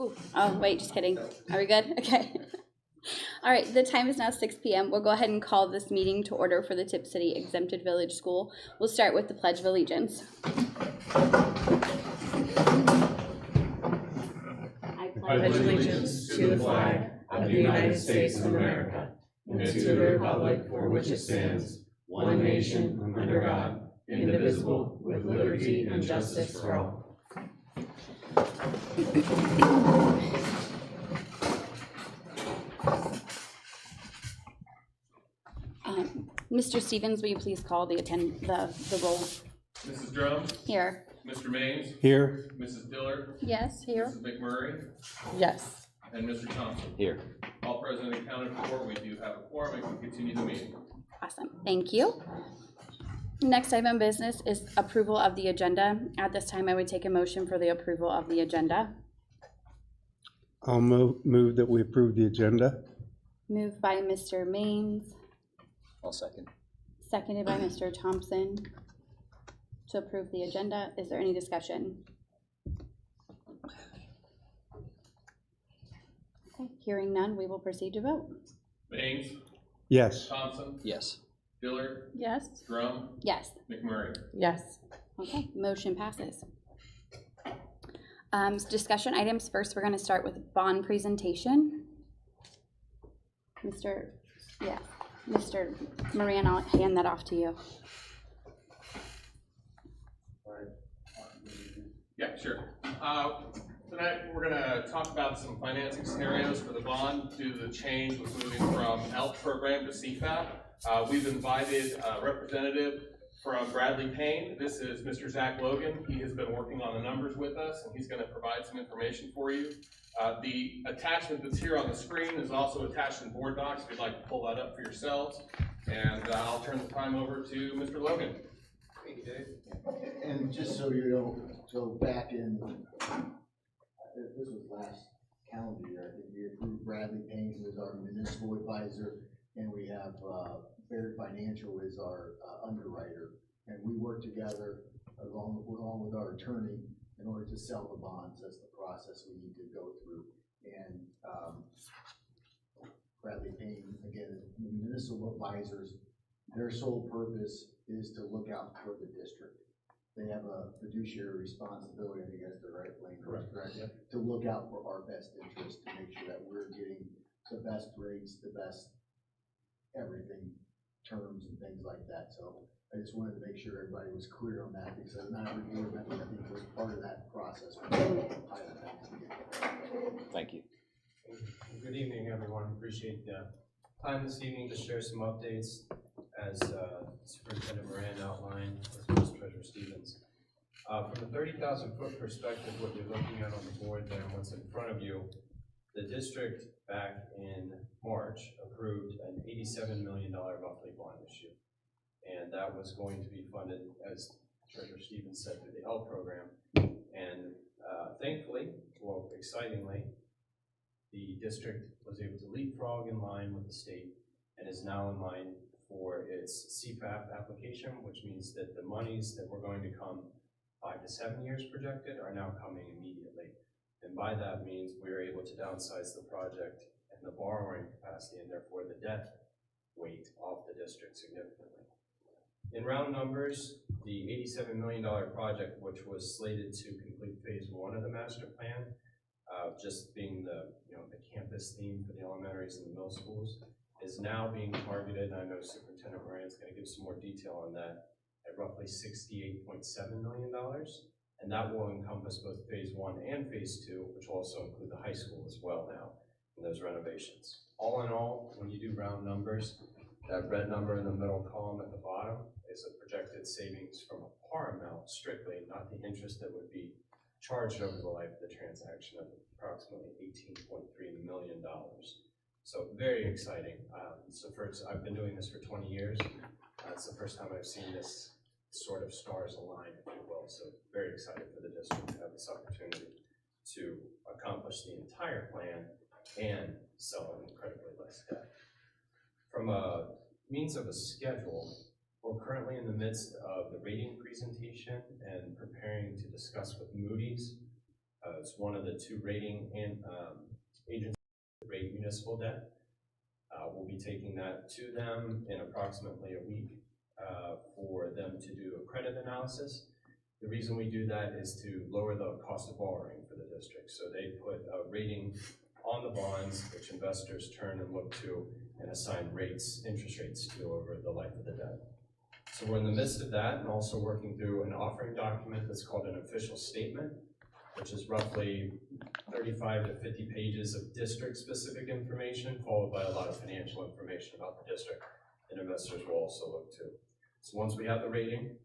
Ooh, oh, wait, just kidding. Are we good? Okay. All right, the time is now 6 p.m. We'll go ahead and call this meeting to order for the Tipp City Exempted Village School. We'll start with the Pledge of Allegiance. I pledge allegiance to the flag of the United States of America and to the republic for which it stands, one nation, under God, indivisible, with liberty and justice for all. Mr. Stevens, will you please call the roll? Mrs. Drum? Here. Mr. Maines? Here. Mrs. Dillard? Yes, here. Mrs. McMurray? Yes. And Mr. Thompson? Here. All present and accounted for. We do have a quorum and can continue the meeting. Awesome, thank you. Next item of business is approval of the agenda. At this time, I would take a motion for the approval of the agenda. I'll move that we approve the agenda. Moved by Mr. Maines, I'll second. seconded by Mr. Thompson to approve the agenda. Is there any discussion? Okay, hearing none, we will proceed to vote. Maines? Yes. Thompson? Yes. Dillard? Yes. Drum? Yes. McMurray? Yes. Okay, motion passes. Discussion items. First, we're going to start with bond presentation. Mr. Moran, I'll hand that off to you. Yeah, sure. Tonight we're going to talk about some financing scenarios for the bond due to the change with moving from ELP program to CFAP. We've invited a representative from Bradley Payne. This is Mr. Zach Logan. He has been working on the numbers with us, and he's going to provide some information for you. The attachment that's here on the screen is also attached in board docs if you'd like to pull that up for yourselves. And I'll turn the time over to Mr. Logan. Thank you, Dave. And just so you know, so back in, this was last calendar year, I think we approved Bradley Payne, who is our municipal advisor, and we have Baird Financial is our underwriter. And we work together along with our attorney in order to sell the bonds. That's the process we need to go through. And Bradley Payne, again, municipal advisors, their sole purpose is to look out for the district. They have a fiduciary responsibility, I think that's the right language, correct? Yeah. To look out for our best interest, to make sure that we're getting the best rates, the best everything, terms and things like that. So I just wanted to make sure everybody was clear on that, because not every board member, I think, was part of that process. Thank you. Good evening, everyone. Appreciate the time this evening to share some updates as Superintendent Moran outlined, as well as Treasurer Stevens. From a 30,000-foot perspective, what you're looking at on the board there and what's in front of you, the district back in March approved an $87 million roughly bond issue. And that was going to be funded, as Treasurer Stevens said, through the L program. And thankfully, well, excitingly, the district was able to leapfrog in line with the state and is now in line for its CFAP application, which means that the monies that were going to come 5 to 7 years projected are now coming immediately. And by that means we're able to downsize the project and the borrowing capacity, and therefore the debt weight off the district significantly. In round numbers, the $87 million project, which was slated to complete phase 1 of the master plan, just being the campus theme for the elementaries and the middle schools, is now being targeted, and I know Superintendent Moran is going to give some more detail on that, at roughly $68.7 million. And that will encompass both phase 1 and phase 2, which will also include the high school as well now in those renovations. All in all, when you do round numbers, that red number in the middle column at the bottom is a projected savings from a par amount strictly, not the interest that would be charged over the life of the transaction of approximately $18.3 million. So very exciting. I've been doing this for 20 years. It's the first time I've seen this sort of stars align, if you will. So very excited for the district to have this opportunity to accomplish the entire plan and sell an incredibly less debt. From a means of a schedule, we're currently in the midst of the rating presentation and preparing to discuss with Moody's It's one of the two rating and agencies that rate municipal debt. We'll be taking that to them in approximately a week for them to do a credit analysis. The reason we do that is to lower the cost of borrowing for the district. So they put a rating on the bonds, which investors turn and look to and assign rates, interest rates to over the life of the debt. So we're in the midst of that and also working through an offering document that's called an official statement, which is roughly 35 to 50 pages of district-specific information, followed by a lot of financial information about the district that investors will also look to. So once we have the rating,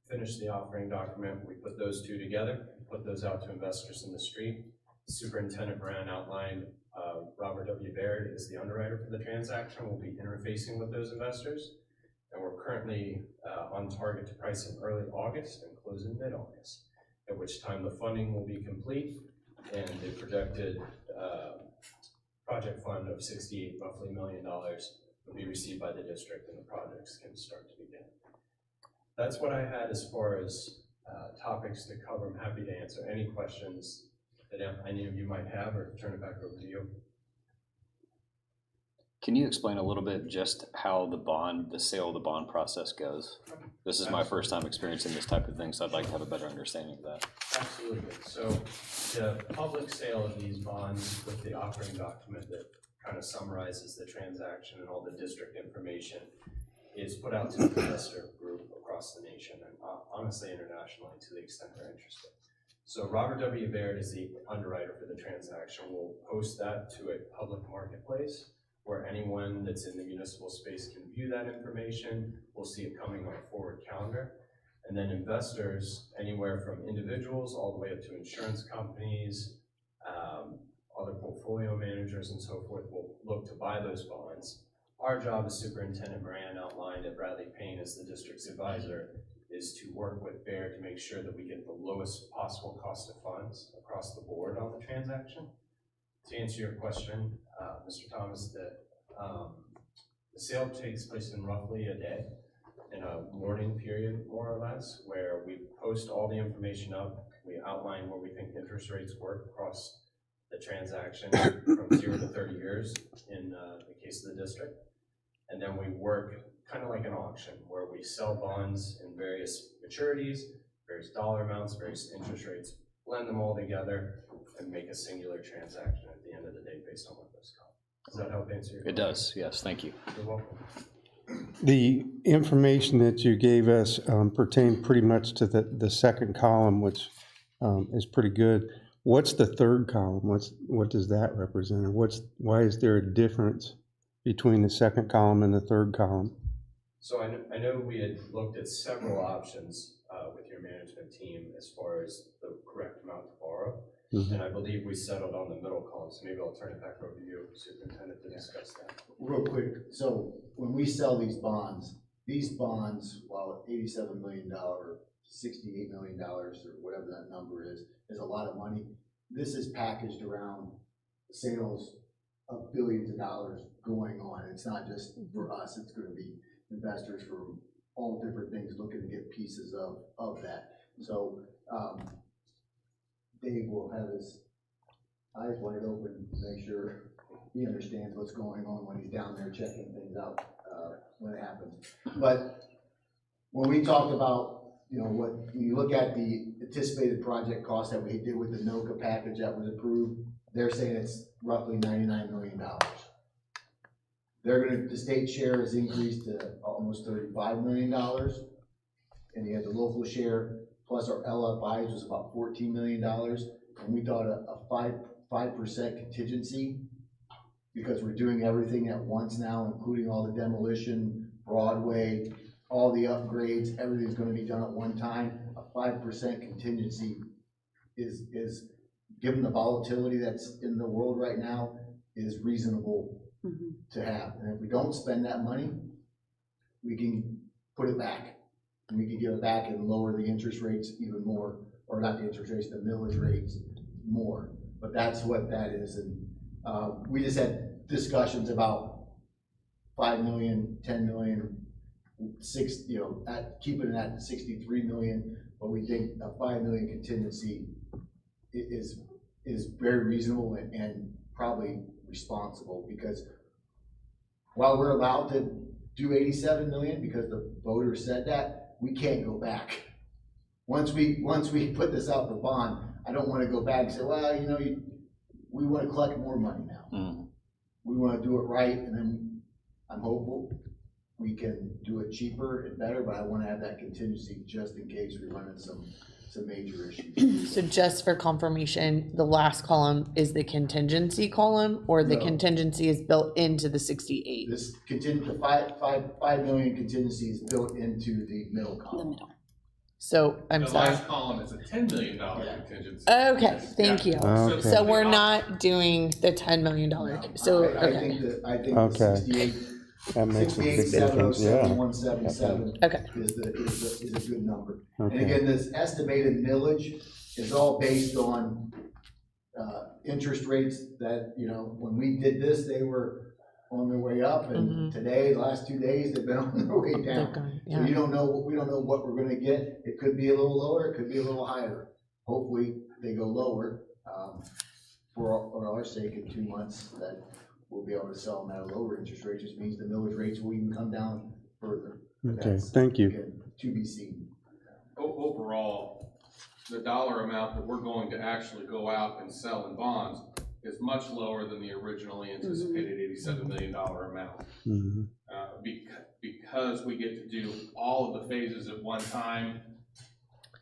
finish the offering document, we put those two together, put those out to investors in the street. Superintendent Moran outlined Robert W. Baird is the underwriter for the transaction. We'll be interfacing with those investors. And we're currently on target to price in early August and close in mid-August, at which time the funding will be complete and the projected project fund of roughly $68 million will be received by the district and the projects can start to begin. That's what I had as far as topics to cover. I'm happy to answer any questions that any of you might have or turn it back over to you. Can you explain a little bit just how the sale of the bond process goes? This is my first time experiencing this type of thing, so I'd like to have a better understanding of that. Absolutely. So the public sale of these bonds with the offering document that kind of summarizes the transaction and all the district information is put out to the investor group across the nation and honestly internationally to the extent they're interested. So Robert W. Baird is the underwriter for the transaction. We'll post that to a public marketplace where anyone that's in the municipal space can view that information. We'll see it coming on a forward calendar. And then investors, anywhere from individuals all the way up to insurance companies, other portfolio managers and so forth, will look to buy those bonds. Our job as Superintendent Moran outlined at Bradley Payne as the district's advisor is to work with Baird to make sure that we get the lowest possible cost of funds across the board on the transaction. To answer your question, Mr. Thomas, the sale takes place in roughly a day, in a morning period, more or less, where we post all the information up. We outline where we think interest rates work across the transaction from 0 to 30 years in the case of the district. And then we work kind of like an auction where we sell bonds in various maturities, various dollar amounts, various interest rates, blend them all together, and make a singular transaction at the end of the day based on what those come. Does that help answer your question? It does, yes, thank you. You're welcome. The information that you gave us pertained pretty much to the second column, which is pretty good. What's the third column? What does that represent? Or why is there a difference between the second column and the third column? So I know we had looked at several options with your management team as far as the correct amount to borrow. And I believe we settled on the middle column, so maybe I'll turn it back over to you, Superintendent, to discuss that. Real quick, so when we sell these bonds, while $87 million, $68 million, or whatever that number is a lot of money. This is packaged around sales of billions of dollars going on. It's not just for us, it's going to be investors from all different things looking to get pieces of that. So Dave will have his eyes wide open to make sure he understands what's going on when he's down there checking things out when it happens. But when we talked about, when you look at the anticipated project cost that we did with the NOCA package that was approved, they're saying it's roughly $99 million. The state share has increased to almost $35 million. And you have the local share plus our LFIs was about $14 million. And we thought a 5% contingency, because we're doing everything at once now, including all the demolition, Broadway, all the upgrades, everything's gonna be done at one time. A 5% contingency is given the volatility that's in the world right now, is reasonable to have. And if we don't spend that money, we can put it back. And we can give it back and lower the interest rates even more, or not the interest rates, the millage rates more. But that's what that is. And we just had discussions about 5 million, 10 million, keeping it at 63 million, but we think a 5 million contingency is very reasonable and probably responsible, because while we're allowed to do 87 million because the voters said that, we can't go back. Once we put this out for bond, I don't want to go back and say, well, you know, we want to collect more money now. We want to do it right, and then I'm hopeful we can do it cheaper and better, but I want to have that contingency just in case we run into some major issues. So just for confirmation, the last column is the contingency column, or the No. contingency is built into the 68? This the 5 million contingency is built into the middle The column. middle. So, I'm The sorry. last column is a $10 million contingency. Okay, thank you. Okay. So we're not doing the $10 million, so, I okay, think the Okay. 68, That makes a big 68, difference, yeah. 177 okay. is a good number. And Okay. again, this estimated millage is all based on interest rates that, you know, when we did this, they were on their way up, and today, the last 2 days, they've been on their way They're down. going, So yeah. we don't know what we're gonna get. It could be a little lower, it could be a little higher. Hopefully, they go lower, for our sake in 2 months, that we'll be able to sell them at a lower interest rate, just means the millage rates will even come down further. But Okay, that's, thank you. again, to be seen. Overall, the dollar amount that we're going to actually go out and sell in bonds is much lower than the originally anticipated $87 million amount. Mhm. Because we get to do all of the phases at one time,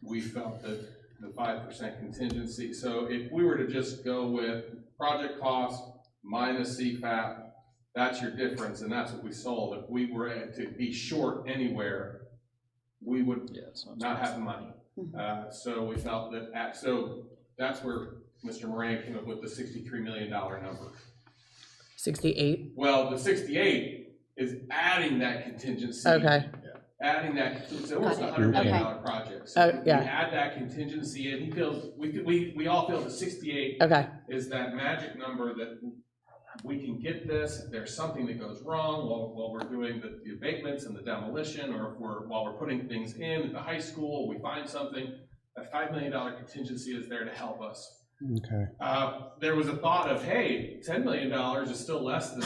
we felt that the 5% contingency. So if we were to just go with project cost minus CFAP, that's your difference, and that's what we sold. If we were to be short anywhere, we would Yeah, it's not have the money. So we felt that, so that's where Mr. Moran came up with the $63 million number. 68? Well, the 68 is adding that contingency. Okay, Adding that, so it was a Got it. $100 million Okay. project. So Oh, yeah. we add that contingency, and he feels, we all feel that 68 okay, is that magic number that we can get this. If there's something that goes wrong while we're doing the abatements and the demolition, or if while we're putting things in at the high school, we find something, that $5 million contingency is there to help us. Okay. There was a thought of, hey, $10 million is still less than,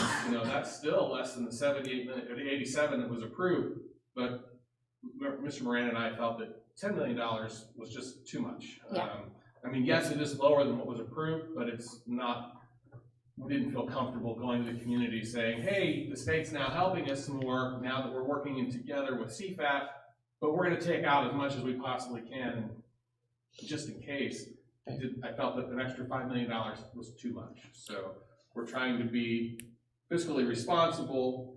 that's still less than the 78 million, or the 87 that was approved. But Mr. Moran and I felt that $10 million was just too much. Yeah. I mean, yes, it is lower than what was approved, but it's not, we didn't feel comfortable going to the community saying, hey, the state's now helping us more now that we're working in together with CFAP, but we're gonna take out as much as we possibly can, just in case. I felt that an extra $5 million was too much. So we're trying to be fiscally responsible,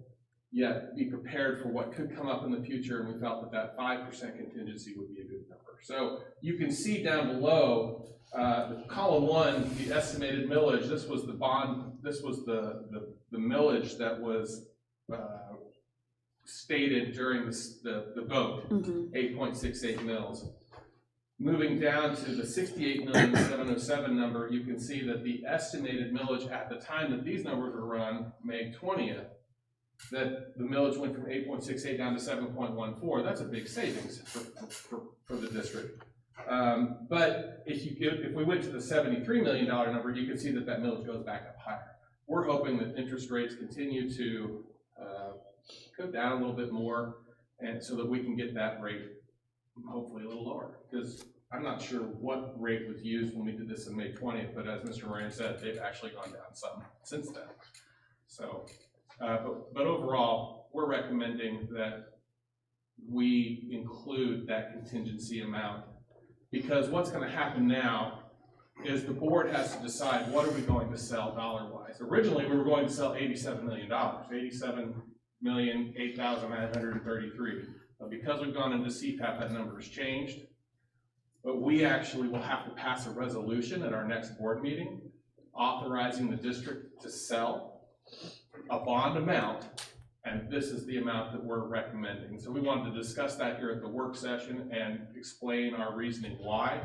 yet be prepared for what could come up in the future, and we felt that that 5% contingency would be a good number. So you can see down below, column 1, the estimated millage. This was the bond, this was the millage that was stated during the vote, 8.68 mils. Moving down to the 68,707 number, you can see that the estimated millage at the time that these numbers were run, May 20th, that the millage went from 8.68 down to 7.14. That's a big savings for the district. But if we went to the $73 million number, you can see that that millage goes back up higher. We're hoping that interest rates continue to go down a little bit more, and so that we can get that rate hopefully a little lower, because I'm not sure what rate was used when we did this on May 20th, but as Mr. Moran said, they've actually gone down some since then. So, but overall, we're recommending that we include that contingency amount, because what's going to happen now is the board has to decide what are we going to sell dollar-wise. Originally, we were going to sell $87 million, $87,008,933. But because we've gone into CPAP, that number has changed. But we actually will have to pass a resolution at our next board meeting authorizing the district to sell a bond amount, and this is the amount that we're recommending. So we wanted to discuss that here at the work session and explain our reasoning why,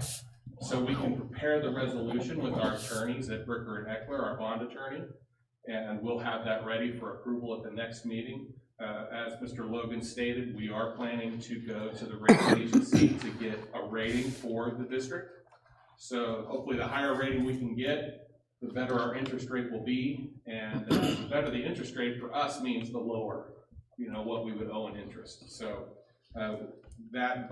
so we can prepare the resolution with our attorneys at Bricker and Eckler, our bond attorney, and we'll have that ready for approval at the next meeting. As Mr. Logan stated, we are planning to go to the rating agency to get a rating for the district. So hopefully the higher rating we can get, the better our interest rate will be, and the better the interest rate for us means the lower, what we would owe in interest. So that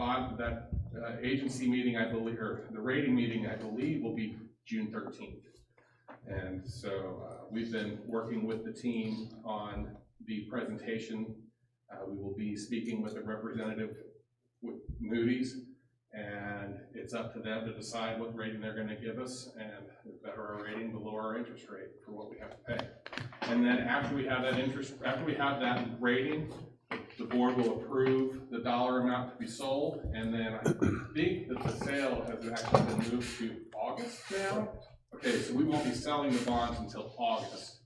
agency meeting, I believe, or the rating meeting, I believe, will be June 13th. And so we've been working with the team on the presentation. We will be speaking with a representative with Moody's, and it's up to them to decide what rating they're going to give us, and the better our rating, the lower our interest rate for what we have to pay. And then after we have that rating, the board will approve the dollar amount to be sold, and then I think that the sale has actually been moved to August now. Okay, so we won't be selling the bonds until August,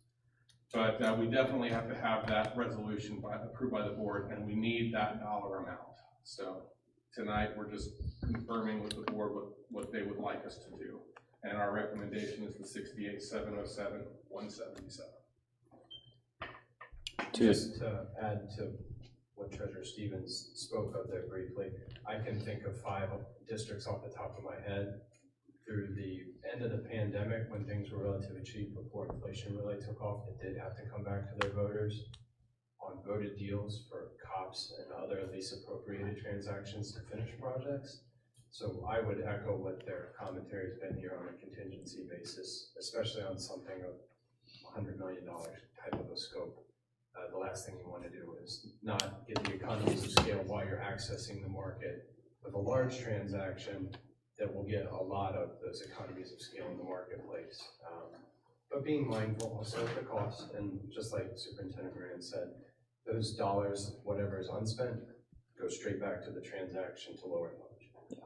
but we definitely have to have that resolution approved by the board, and we need that dollar amount. So tonight, we're just confirming with the board what they would like us to do. And our recommendation is the 68,707, 177. Just to add to what Treasurer Stevens spoke of there briefly, I can think of 5 districts off the top of my head. Through the end of the pandemic, when things were relatively cheap before inflation really took off, it did have to come back to their voters on voted deals for COPS and other lease appropriated transactions to finish projects. So I would echo what their commentary has been here on a contingency basis, especially on something of $100 million type of a scope. The last thing you want to do is not get the economies of scale while you're accessing the market with a large transaction that will get a lot of those economies of scale in the marketplace. But being mindful also of the cost, and just like Superintendent Moran said, those dollars, whatever is unspent, go straight back to the transaction to lower leverage.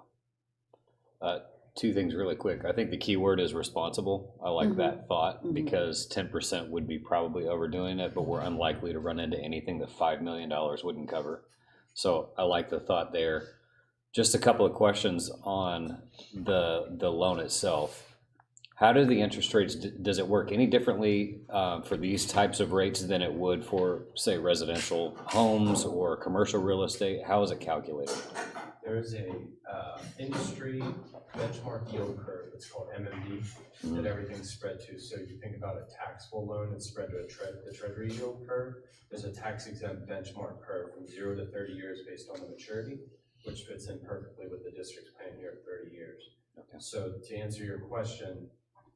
Yeah. 2 things really quick. I think the key word is responsible. I like that thought, because 10% would be probably overdoing it, but we're unlikely to run into anything that $5 million wouldn't cover. So I like the thought there. Just a couple of questions on the loan itself. How do the interest rates, does it work any differently for these types of rates than it would for, say, residential homes or commercial real estate? How is it calculated? There is a industry benchmark yield curve, it's called MMD, that everything's spread to. So you think about a taxable loan, it's spread to the treasury yield curve. There's a tax exempt benchmark curve from 0 to 30 years based on the maturity, which fits in perfectly with the district's plan here at 30 years. Okay. So to answer your question,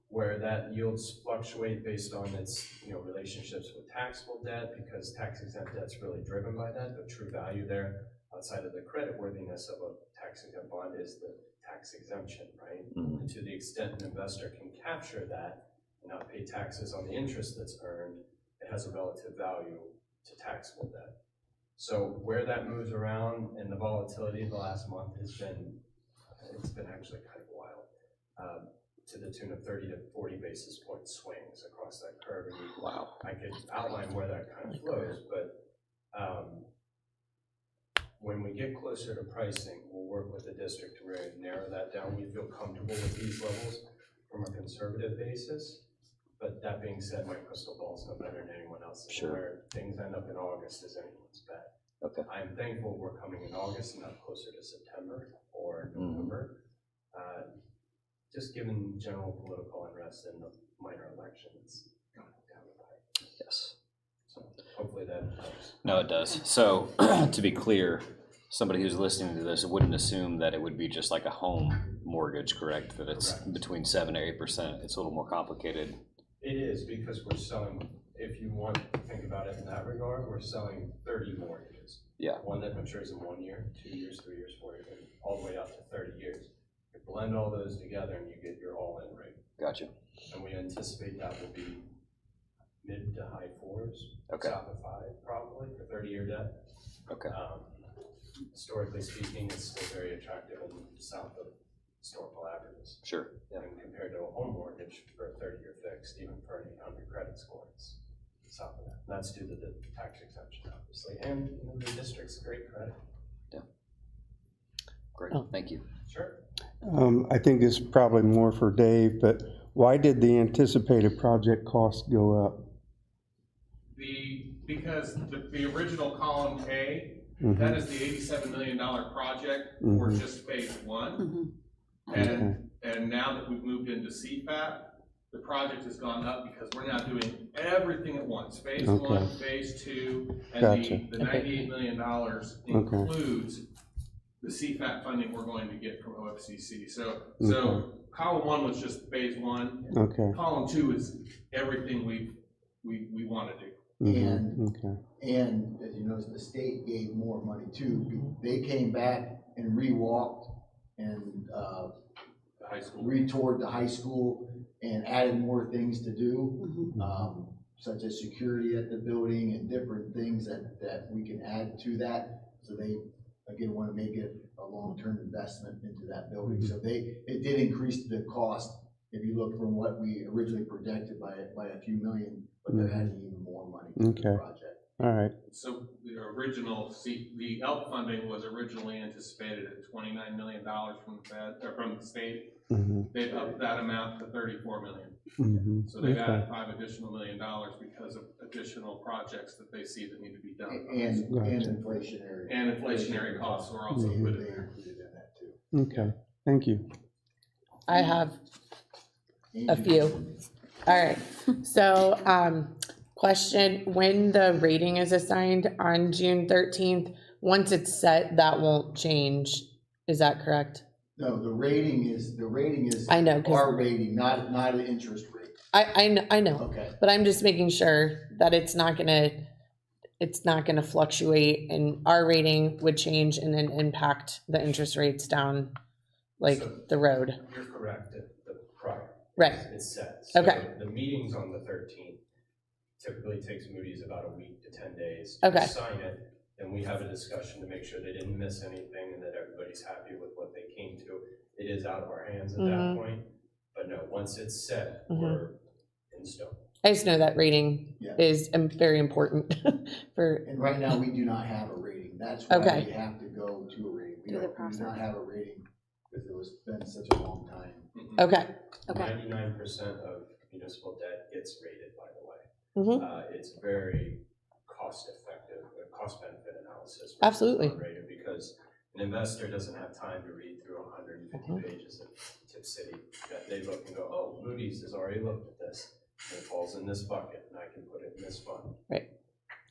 where that yields fluctuate based on its relationships with taxable debt, because tax exempt debt's really driven by that. The true value there, outside of the credit worthiness of a tax exempt bond, is the tax exemption, right? And to the extent an investor can capture that and not pay taxes on the interest that's earned, it has a relative value to taxable debt. So where that moves around, and the volatility of the last month has been, it's been actually kind of wild, to the tune of 30 to 40 basis point swings across that curve. And wow. I could outline where that kind of flows, but when we get closer to pricing, we'll work with the district to really narrow that down. We feel comfortable with these levels from a conservative basis. But that being said, my crystal ball is no better than anyone else's. Sure. Where things end up in August is anyone's bet. Okay. I'm thankful we're coming in August and not closer to September or November. Just given general political unrest and the minor election that's coming down the pipe. Yes. So hopefully that helps. No, it does. So to be clear, somebody who's listening to this wouldn't assume that it would be just like a home mortgage, correct? That it's between 7 or 8%. It's a little more complicated. It is, because we're selling, if you want to think about it in that regard, we're selling 30 mortgages. Yeah. One that matures in 1 year, 2 years, 3 years, 4 years, all the way out to 30 years. You blend all those together and you get your all-in rate. Gotcha. And we anticipate that will be mid to high 4s, Okay. south of 5 probably for 30-year debt. Okay. Historically speaking, it's still very attractive and south of historical averages. Sure. Yeah. And compared to a home mortgage for a 30-year fixed, even for an 800 credit score, it's south of that. And that's due to the tax exemption, obviously, and the district's great credit. Yeah. Great. Thank you. Sure. I think this is probably more for Dave, but why did the anticipated project cost go up? Because the original column K, that is the $87 million project for just phase 1. And And now that we've moved into CFAP, the project has gone up because we're now doing everything at once. Phase Okay. 1, phase 2, and Gotcha. the $98 million includes the CFAP funding we're going to get from OFCC. So column 1 was just phase 1. Okay. Column 2 is everything we want to do. And as you notice, the state gave more money too. They came back and rewalked and The high school. retoured the high school and added more things to do, such as security at the building and different things that we can add to that. So they, again, want to make it a long-term investment into that building. So it did increase the cost, if you look from what we originally projected by a few million, but they're adding even more money to the project. All right. So the original, the ELP funding was originally anticipated at $29 million from the Fed, or from the state. They've upped that amount to $34 million. So they've added $5 additional million because of additional projects that they see that need to be done. And inflationary costs were also included there. Okay. Thank you. I have a few. All right, so, question, when the rating is assigned on June 13th, once it's set, that won't change, is that correct? No, the rating is I know, 'cause- our rating, not an interest rate. I know, Okay. but I'm just making sure that it's not gonna fluctuate, and our rating would change and then impact the interest rates down, like, So- the road. You're correct, the prior. Right. It's set. Okay. So the meeting's on the 13th. Typically takes Moody's about a week to 10 days Okay. to sign it. Then we have a discussion to make sure they didn't miss anything and that everybody's happy with what they came to. It is out of our hands at that point, but no, once it's set, we're in stone. I just know that rating Yeah. is very important for, And right now, we do not have a rating. That's why Okay. we have to go to a rating. We Through the do process. not have a rating because it was been such a long time. okay. 99% of municipal debt gets rated, by the way. It's very cost-effective, cost benefit analysis. versus Absolutely. non-rated, because an investor doesn't have time to read through 150 pages of Tip City. That they look and go, oh, Moody's has already looked at this, and it falls in this bucket, and I can put it in this fund.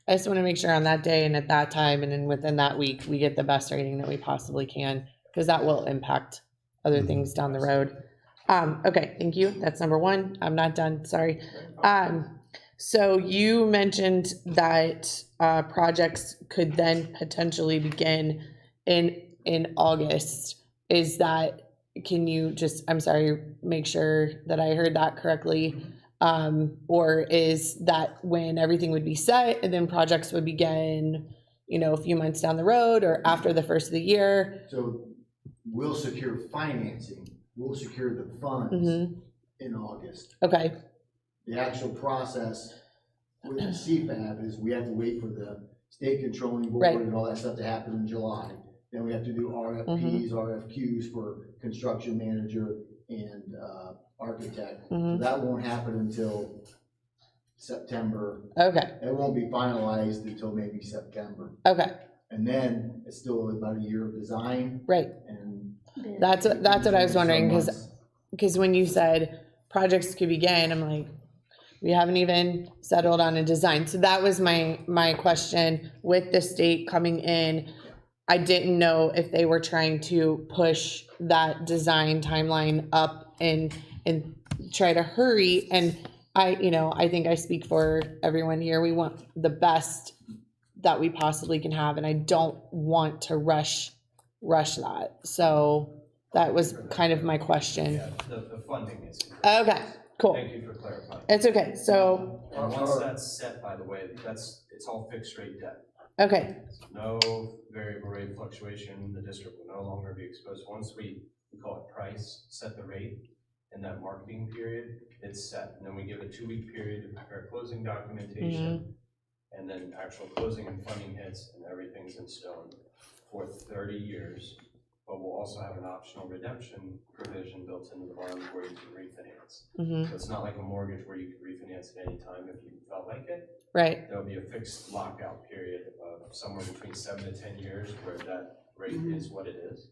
I just want to make sure on that day and at that time and then within that week, we get the best rating that we possibly can, because that will impact other things down the road. Okay, thank you. That's number one. I'm not done, sorry. So you mentioned that projects could then potentially begin in August. Is that, can you just, I'm sorry, make sure that I heard that correctly? Or is that when everything would be set and then projects would begin, a few months down the road or after the first of the year? So we'll secure financing, we'll secure the funds in August. Okay, The actual process with the CFAB is we have to wait for the state controlling board Right. and all that stuff to happen in July. Then we have to do RFPs, RFQs for construction manager and architect. So that won't happen until September. okay, It won't be finalized until maybe September. okay, And then it's still about a year of design right. and. That's what I was wondering, Some months. because when you said projects could begin, I'm like, we haven't even settled on a design. So that was my question with the state coming in. I didn't know if they were trying to push that design timeline up and try to hurry. And I think I speak for everyone here. We want the best that we possibly can have, and I don't want to rush that. So that was kind of my question. Yeah, the funding is. Okay, cool. Thank you for clarifying. It's okay. So, And once that's set, by the way, it's all fixed rate debt. okay, No variable rate fluctuation, the district will no longer be exposed. Once we call it price, set the rate in that marketing period, it's set. And then we give a 2-week period to prepare closing documentation, and then actual closing and funding hits, and everything's in stone for 30 years. But we'll also have an optional redemption provision built into the bond where you can refinance. So it's not like a mortgage where you can refinance at any time if you felt like it. right, There'll be a fixed lockout period of somewhere between 7 to 10 years where that rate is what it is.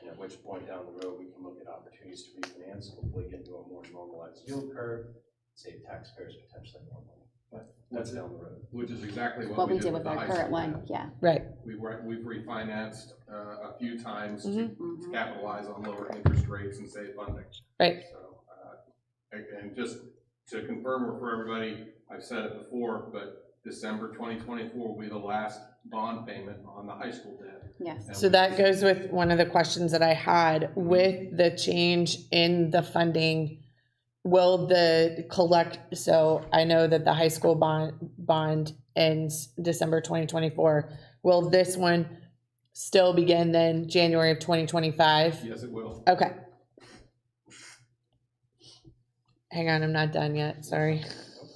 and at which point down the road, we can look at opportunities to refinance, hopefully get to a more normalized yield curve, save taxpayers potentially more money. But that's down the road. Which is exactly What we did with the our high current school. one, yeah. Right. We've refinanced a few times to Mhm. capitalize on lower interest rates and save funding. Right. So, and just to confirm for everybody, I've said it before, but December 2024 will be the last bond payment on the high school debt. Yes. And So that goes with one of the questions that I had with the change in the funding. Will the so I know that the high school bond ends December 2024. Will this one still begin then January of 2025? Yes, it will. Okay. Hang on, I'm not done yet, sorry. No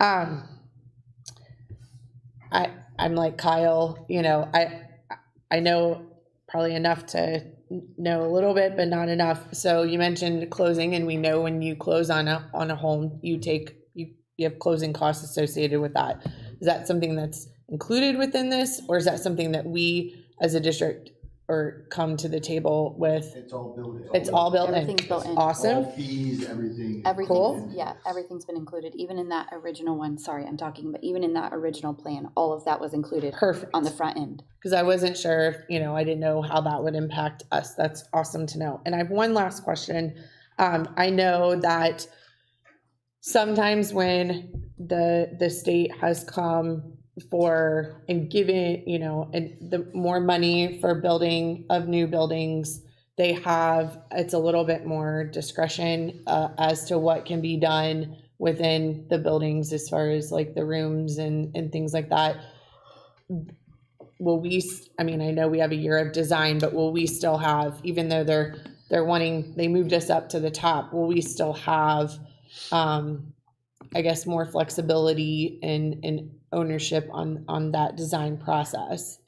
problem. I'm like Kyle, you know, I know probably enough to know a little bit, but not enough. So you mentioned closing, and we know when you close on a home, you have closing costs associated with that. Is that something that's included within this, or is that something that we as a district or come to the table with? It's all built in. It's all built in. Everything's built in. Awesome. All fees, everything. Everything's, yeah, everything's been included, even in that original one, sorry, I'm talking, but even in that original plan, all of that was included Perfect. on the front end. Because I wasn't sure, if, you know, I didn't know how that would impact us. That's awesome to know. And I have one last question. I know that sometimes when the state has come for and given, you know, and the more money for building of new buildings, it's a little bit more discretion as to what can be done within the buildings as far as like the rooms and things like that. Will we, I mean, I know we have a year of design, but will we still have, even though they moved us up to the top, will we still have, I guess, more flexibility and ownership on that design process?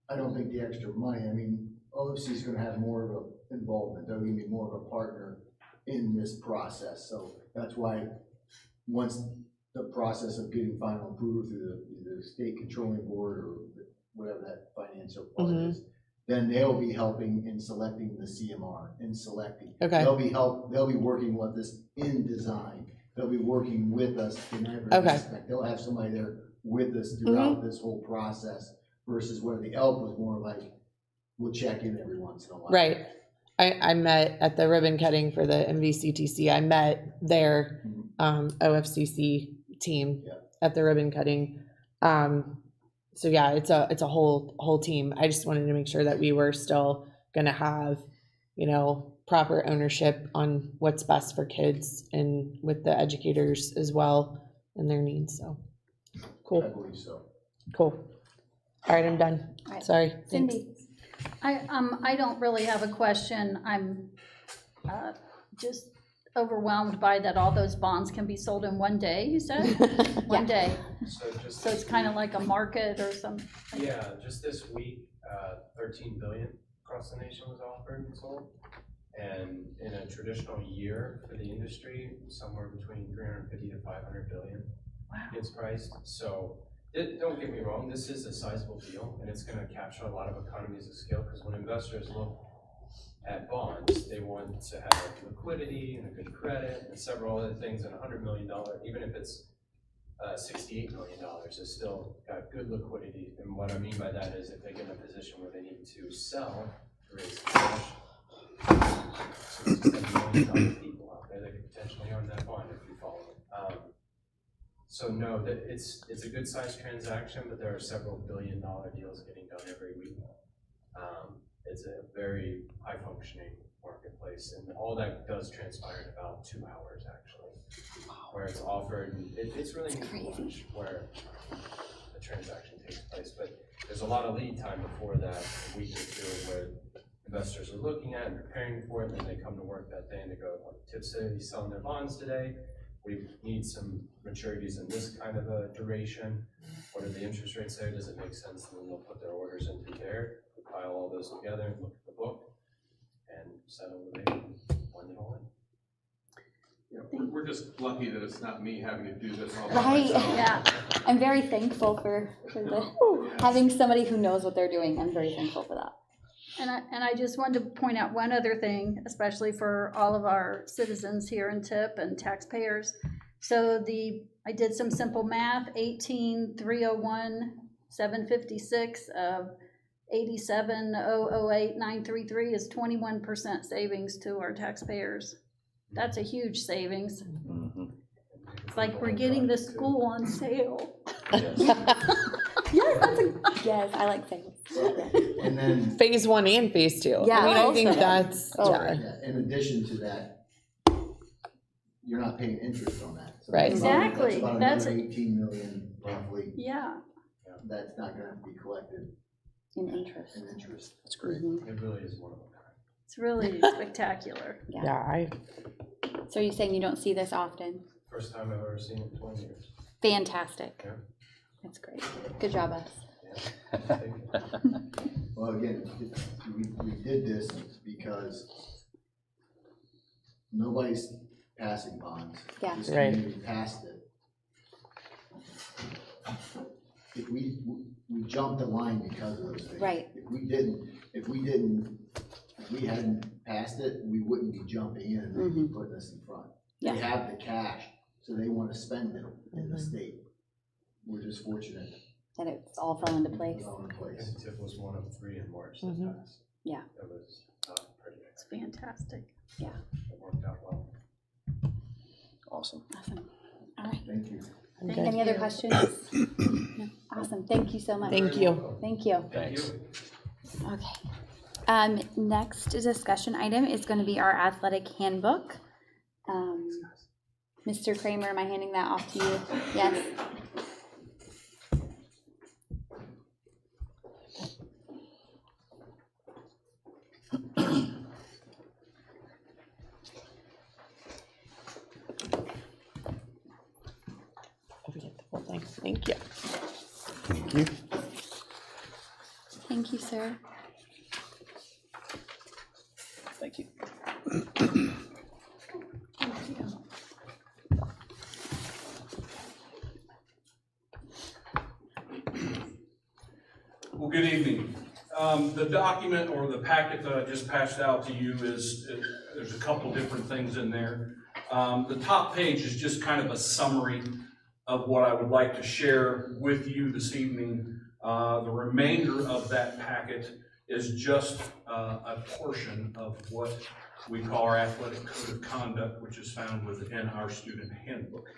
I don't think the extra money, I mean, OFC is gonna have more of a involvement, they're gonna be more of a partner in this process, so that's why once the process of getting final approval through the state controlling board or whatever that financial part is, then they'll be helping in selecting the CMR, in selecting. Okay. They'll be working with us in design, they'll be working with us in every aspect. They'll have somebody there with us throughout this whole process versus where the ELP was more like, we'll check in every once in a while. Right. I met at the ribbon cutting for the MVCTC. I met their OFCC team at the ribbon cutting. So yeah, it's a whole team. I just wanted to make sure that we were still gonna have, you know, proper ownership on what's best for kids and with the educators as well and their needs. So cool. I believe so. Cool. All right, I'm done. All right. Sorry. Thanks. Cindy? I don't really have a question. I'm just overwhelmed by that all those bonds can be sold in one day, you said? One day. So So it's kind of like a market or something? yeah, just this week, 13 billion across the nation was offered and sold. And in a traditional year for the industry, somewhere between 350 to 500 billion gets priced. So don't get me wrong, this is a sizable deal, and it's going to capture a lot of economies of scale, because when investors look at bonds, they want to have liquidity and a good credit and several other things, and $100 million, even if it's $68 million, is still got good liquidity. And what I mean by that is if they get in a position where they need to sell to raise cash, $67 million people out there that could potentially own that bond if you follow it. So no, that it's a good sized transaction, but there are several $billion-dollar deals getting done every week. It's a very high functioning marketplace, and all that does transpire in about 2 hours actually, where it's offered. And it's really neat to watch where the transaction takes place, but there's a lot of lead time before that, a week or two, where investors are looking at and preparing for it, and then they come to work that day and they go, like, Tipp City is selling their bonds today. We need some maturities in this kind of a duration. What are the interest rates there? Does it make sense? And then they'll put their orders in through there, compile all those together, and look at the book, and settle the rate and blend it all in. Yeah, we're just lucky that it's not me having to do this all by Right, myself. yeah. I'm very thankful for having somebody who knows what they're doing. I'm very thankful for that. And I just wanted to point out one other thing, especially for all of our citizens here in Tipp and taxpayers. So I did some simple math, 18,301,756 of 87,008,933 is 21% savings to our taxpayers. That's a huge savings. Mhm. It's like we're getting the school on sale. Yes. Yes, I like saying. And then, Phase 1 and phase 2. Yeah, I mean, I think also. that's, Oh. yeah. yeah, in addition to that, you're not paying interest on that. So Right. that's about- Exactly. That's about That's another a- 18 million roughly, Yeah, that's not gonna be collected In interest. in interest. That's great. Mhm. It really is one of a kind. it's really spectacular. Yeah, So are you saying you don't see this often? First time I've ever seen it in 20 years. Fantastic. Yeah. That's great. Good job, us. Well, again, we did this because nobody's passing bonds. Yeah. This Right. community passed it. If we jumped the line because of those things. Right. If we hadn't passed it, we wouldn't be jumping in and they'd be putting us in front. Yeah. They have the cash, so they want to spend it in the state. We're just fortunate That it's all fell into place. it's all in place. And Tipp was one of 3 in March that Mhm. passed. Yeah. That was pretty It's fantastic. It worked out well. Awesome. Awesome. All right. Thank you. I'm good. Any other questions? No. Awesome. Thank you so much. Thank you. Thank you. Thanks. Okay. Next discussion item is going to be our athletic handbook. Mr. Kramer, am I handing that off to you? Yes. I'll get the whole thing. Thank you. Thank you. Thank you, sir. Thank you. Well, good evening. The document or the packet that I just passed out to you there's a couple different things in there. The top page is just kind of a summary of what I would like to share with you this evening. The remainder of that packet is just a portion of what we call our athletic code of conduct, which is found within our student handbook.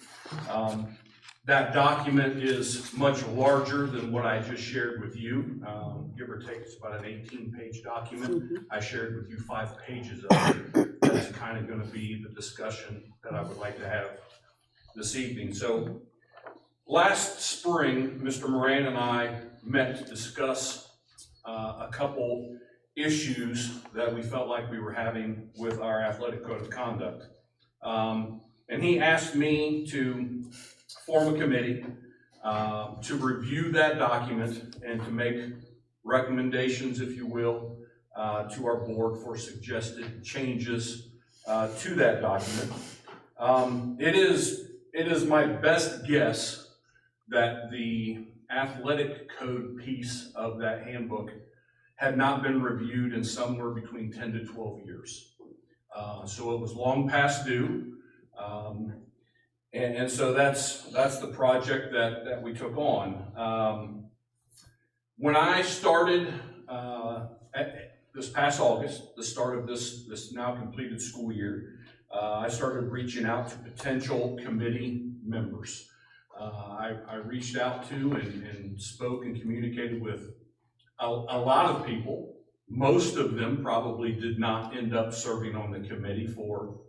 That document is much larger than what I just shared with you. Give or take, it's about an 18-page document. I shared with you 5 pages of it. That's kind of going to be the discussion that I would like to have this evening. So last spring, Mr. Moran and I met to discuss a couple issues that we felt like we were having with our athletic code of conduct. And he asked me to form a committee to review that document and to make recommendations, if you will, to our board for suggested changes to that document. It is my best guess that the athletic code piece of that handbook had not been reviewed in somewhere between 10 to 12 years. So it was long past due. And so that's the project that we took on. When I started this past August, the start of this now completed school year, I started reaching out to potential committee members. I reached out to and spoke and communicated with a lot of people. Most of them probably did not end up serving on the committee for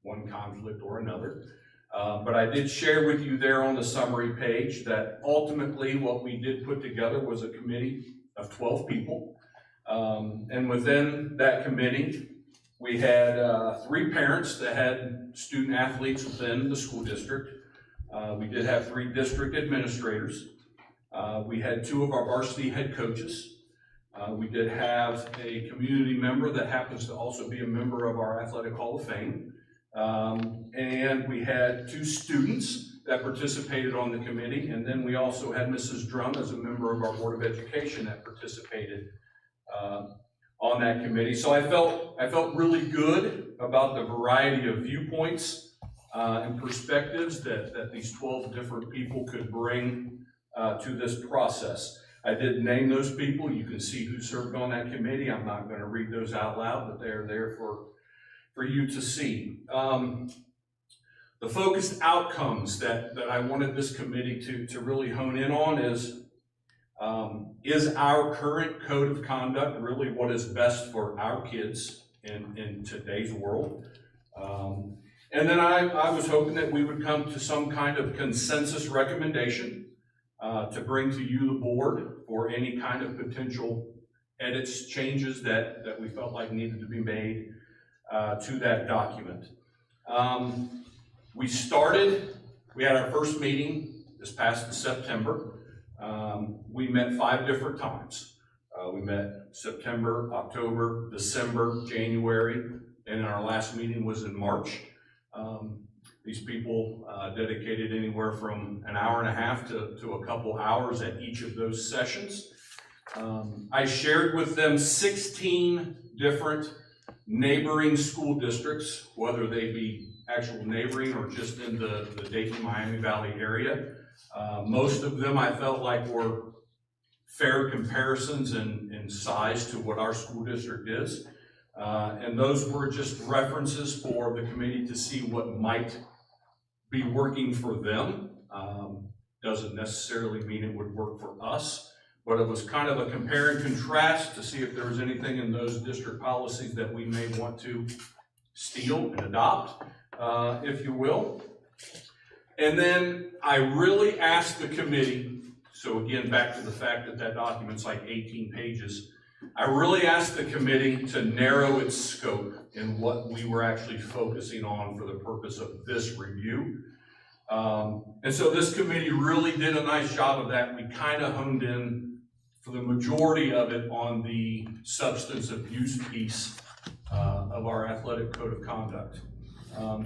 one conflict or another. But I did share with you there on the summary page that ultimately what we did put together was a committee of 12 people. And within that committee, we had 3 parents that had student athletes within the school district. We did have 3 district administrators. We had 2 of our varsity head coaches. We did have a community member that happens to also be a member of our Athletic Hall of Fame. And we had 2 students that participated on the committee, and then we also had Mrs. Drum as a member of our Board of Education that participated on that committee. So I felt really good about the variety of viewpoints and perspectives that these 12 different people could bring to this process. I did name those people. You can see who served on that committee. I'm not going to read those out loud, but they're there for you to see. The focused outcomes that I wanted this committee to really hone in on is our current code of conduct really what is best for our kids in today's world? And then I was hoping that we would come to some kind of consensus recommendation to bring to you, the board, for any kind of potential edits, changes that we felt like needed to be made to that document. We had our first meeting this past September. We met 5 different times. We met September, October, December, January, and our last meeting was in March. These people dedicated anywhere from an hour and a half to a couple hours at each of those sessions. I shared with them 16 different neighboring school districts, whether they be actual neighboring or just in the Dayton, Miami Valley area. Most of them I felt like were fair comparisons in size to what our school district is. And those were just references for the committee to see what might be working for them. Doesn't necessarily mean it would work for us, but it was kind of a compare and contrast to see if there was anything in those district policies that we may want to steal and adopt, if you will. And then I really asked the committee, so again, back to the fact that document's like 18 pages, I really asked the committee to narrow its scope in what we were actually focusing on for the purpose of this review. And so this committee really did a nice job of that. We kind of honed in for the majority of it on the substance abuse piece of our athletic code of conduct.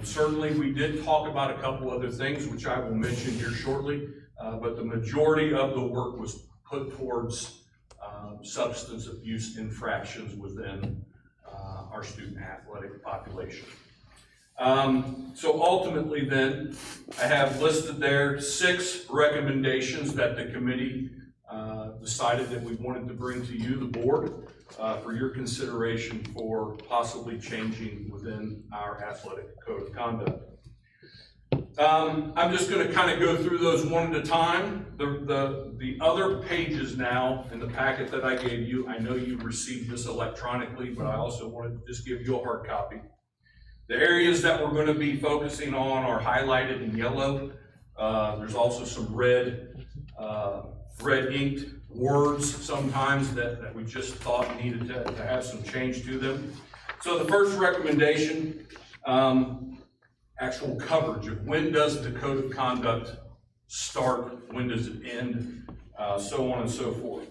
Certainly we did talk about a couple other things, which I will mention here shortly, but the majority of the work was put towards substance abuse infractions within our student athletic population. So ultimately then, I have listed there 6 recommendations that the committee decided that we wanted to bring to you, the board, for your consideration for possibly changing within our athletic code of conduct. I'm just going to kind of go through those one at a time. The other pages now in the packet that I gave you, I know you received this electronically, but I also wanted to just give you a hard copy. The areas that we're going to be focusing on are highlighted in yellow. There's also some red inked words sometimes that we just thought needed to have some change to them. So the first recommendation, actual coverage of when does the code of conduct start, when does it end, so on and so forth.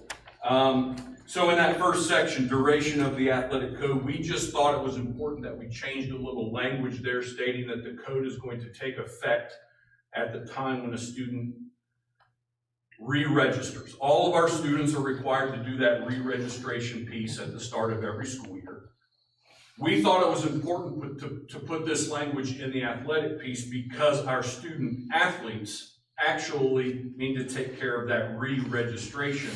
So in that first section, duration of the athletic code, we just thought it was important that we changed a little language there stating that the code is going to take effect at the time when a student re-registers. All of our students are required to do that re-registration piece at the start of every school year. We thought it was important to put this language in the athletic piece because our student athletes actually need to take care of that re-registration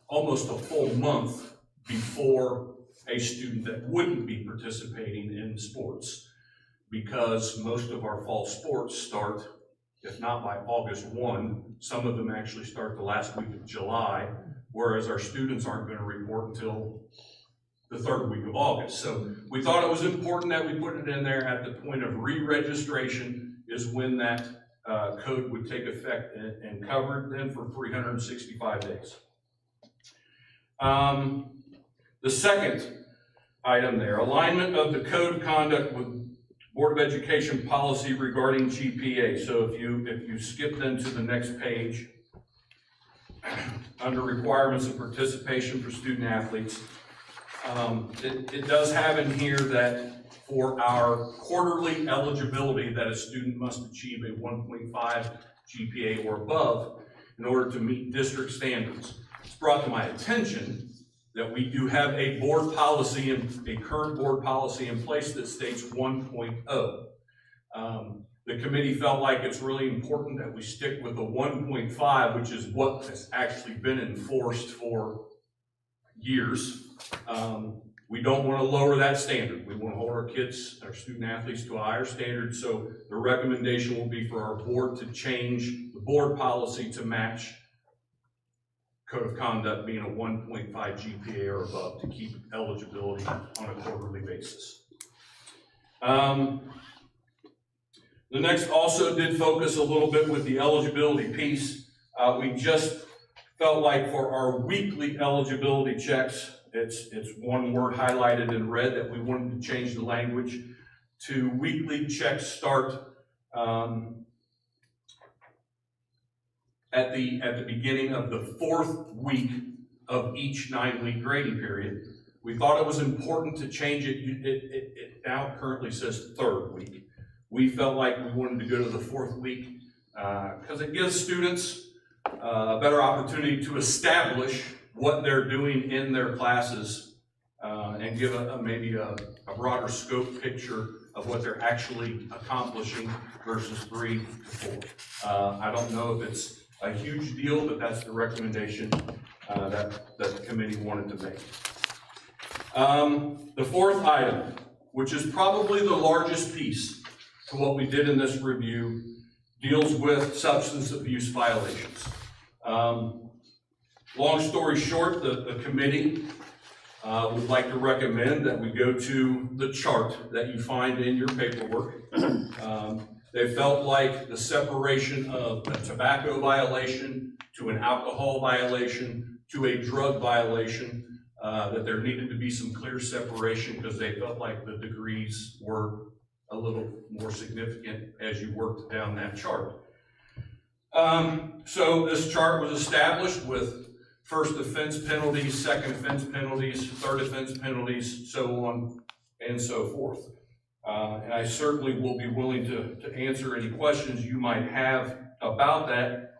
almost a full month before a student that wouldn't be participating in sports, because most of our fall sports start, if not by August 1, some of them actually start the last week of July, whereas our students aren't going to report until the 3rd week of August. So we thought it was important that we put it in there at the point of re-registration is when that code would take effect and covered then for 365 days. The second item there, alignment of the code of conduct with Board of Education policy regarding GPA. So if you skip then to the next page, under requirements of participation for student athletes, it does have in here that for our quarterly eligibility that a student must achieve a 1.5 GPA or above in order to meet district standards. It's brought to my attention that we do have a board policy, a current board policy in place that states 1.0. The committee felt like it's really important that we stick with the 1.5, which is what has actually been enforced for years. We don't want to lower that standard. We want to hold our kids, our student athletes to a higher standard. So the recommendation will be for our board to change the board policy to match code of conduct being a 1.5 GPA or above to keep eligibility on a quarterly basis. The next also did focus a little bit with the eligibility piece. We just felt like for our weekly eligibility checks, it's one word highlighted in red that we wanted to change the language to weekly checks start at the beginning of the 4th week of each 9-week grading period. We thought it was important to change it. It now currently says 3rd week. We felt like we wanted to go to the 4th week because it gives students a better opportunity to establish what they're doing in their classes and give maybe a broader scope picture of what they're actually accomplishing versus 3 to 4. I don't know if it's a huge deal, but that's the recommendation that the committee wanted to make. The 4th item, which is probably the largest piece to what we did in this review, deals with substance abuse violations. Long story short, the committee would like to recommend that we go to the chart that you find in your paperwork. They felt like the separation of a tobacco violation to an alcohol violation to a drug violation, that there needed to be some clear separation because they felt like the degrees were a little more significant as you worked down that chart. So this chart was established with first offense penalties, second offense penalties, third offense penalties, so on and so forth. And I certainly will be willing to answer any questions you might have about that.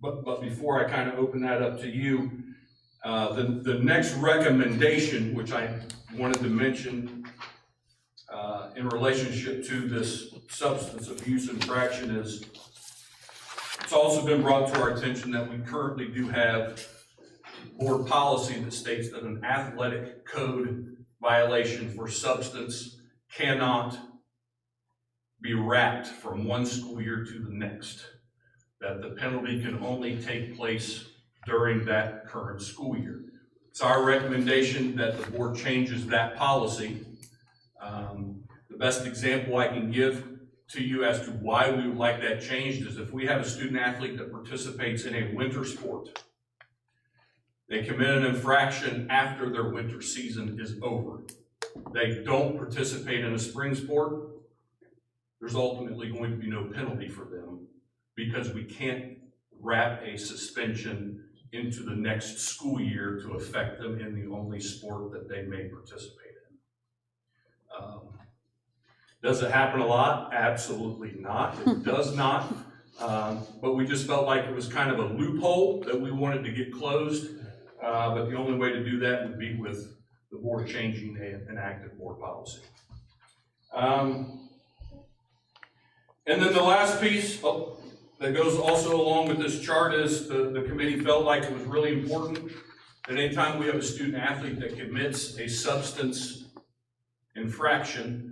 But before I kind of open that up to you, the next recommendation, which I wanted to mention in relationship to this substance abuse infraction, is it's also been brought to our attention that we currently do have board policy that states that an athletic code violation for substance cannot be wrapped from one school year to the next, that the penalty can only take place during that current school year. It's our recommendation that the board changes that policy. The best example I can give to you as to why we would like that changed is if we have a student athlete that participates in a winter sport, they commit an infraction after their winter season is over. They don't participate in a spring sport, there's ultimately going to be no penalty for them because we can't wrap a suspension into the next school year to affect them in the only sport that they may participate in. Does it happen a lot? Absolutely not. It does not. But we just felt like it was kind of a loophole that we wanted to get closed. But the only way to do that would be with the board changing an active board policy. And then the last piece that goes also along with this chart is the committee felt like it was really important that anytime we have a student athlete that commits a substance infraction,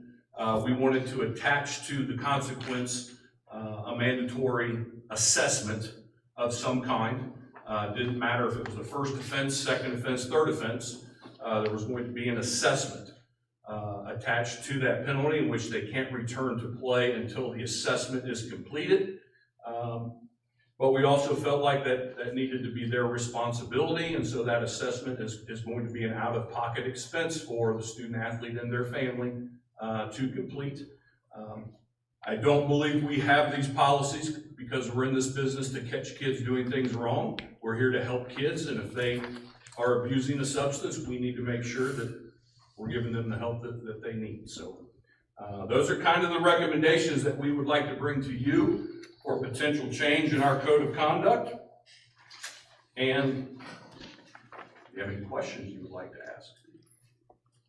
we wanted to attach to the consequence a mandatory assessment of some kind. Didn't matter if it was the first offense, second offense, third offense, there was going to be an assessment attached to that penalty in which they can't return to play until the assessment is completed. But we also felt like that needed to be their responsibility, and so that assessment is going to be an out-of-pocket expense for the student athlete and their family to complete. I don't believe we have these policies because we're in this business to catch kids doing things wrong. We're here to help kids, and if they are abusing a substance, we need to make sure that we're giving them the help that they need. So those are kind of the recommendations that we would like to bring to you for potential change in our code of conduct. And you have any questions you would like to ask?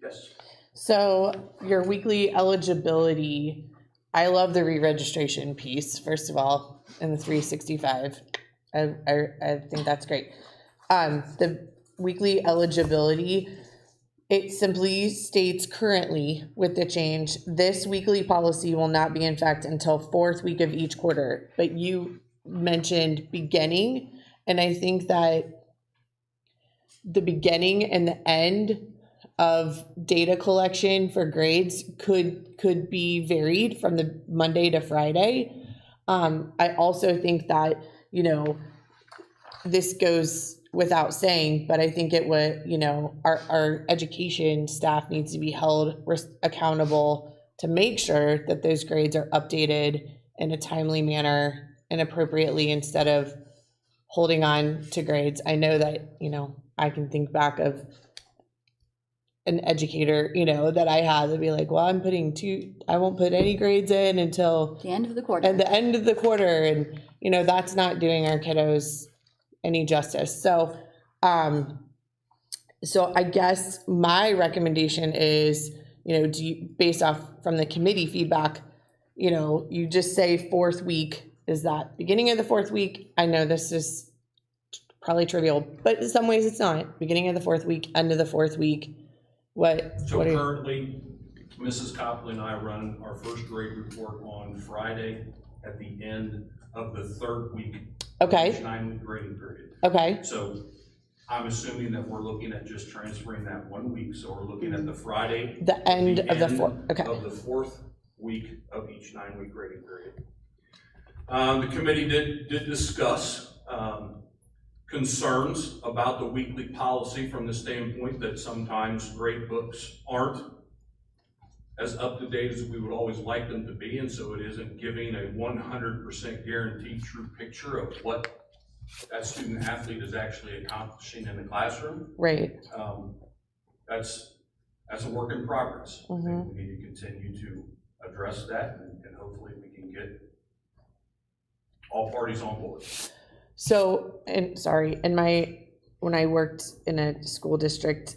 Yes? So your weekly eligibility, I love the re-registration piece, first of all, and the 365. I think that's great. The weekly eligibility, it simply states currently with the change, this weekly policy will not be in effect until 4th week of each quarter. But you mentioned beginning, and I think that the beginning and the end of data collection for grades could be varied from the Monday to Friday. I also think that, you know, this goes without saying, but I think it would, you know, our education staff needs to be held accountable to make sure that those grades are updated in a timely manner and appropriately instead of holding on to grades. I know that, you know, I can think back of an educator, you know, that I had to be like, well, I won't put any grades in until The end of the quarter. at the end of the quarter. And, you know, that's not doing our kiddos any justice. So, so I guess my recommendation is, you know, based off from the committee feedback, you know, you just say 4th week, is that beginning of the 4th week? I know this is probably trivial, but in some ways it's not. Beginning of the 4th week, end of the 4th week. So currently, Mrs. Copley and I run our first grade report on Friday at the end of the 3rd week. Okay. Each 9-week grading period. Okay. So I'm assuming that we're looking at just transferring that 1 week. So we're looking at the Friday. The end of the 4th. Okay. Of the 4th week of each 9-week grading period. The committee did discuss concerns about the weekly policy from the standpoint that sometimes grade books aren't as up to date as we would always like them to be, and so it isn't giving a 100% guaranteed true picture of what that student athlete is actually accomplishing in the classroom. Right. That's a work in progress. I Mm-hmm. think we need to continue to address that, and hopefully we can get all parties on board. So, and sorry, when I worked in a school district,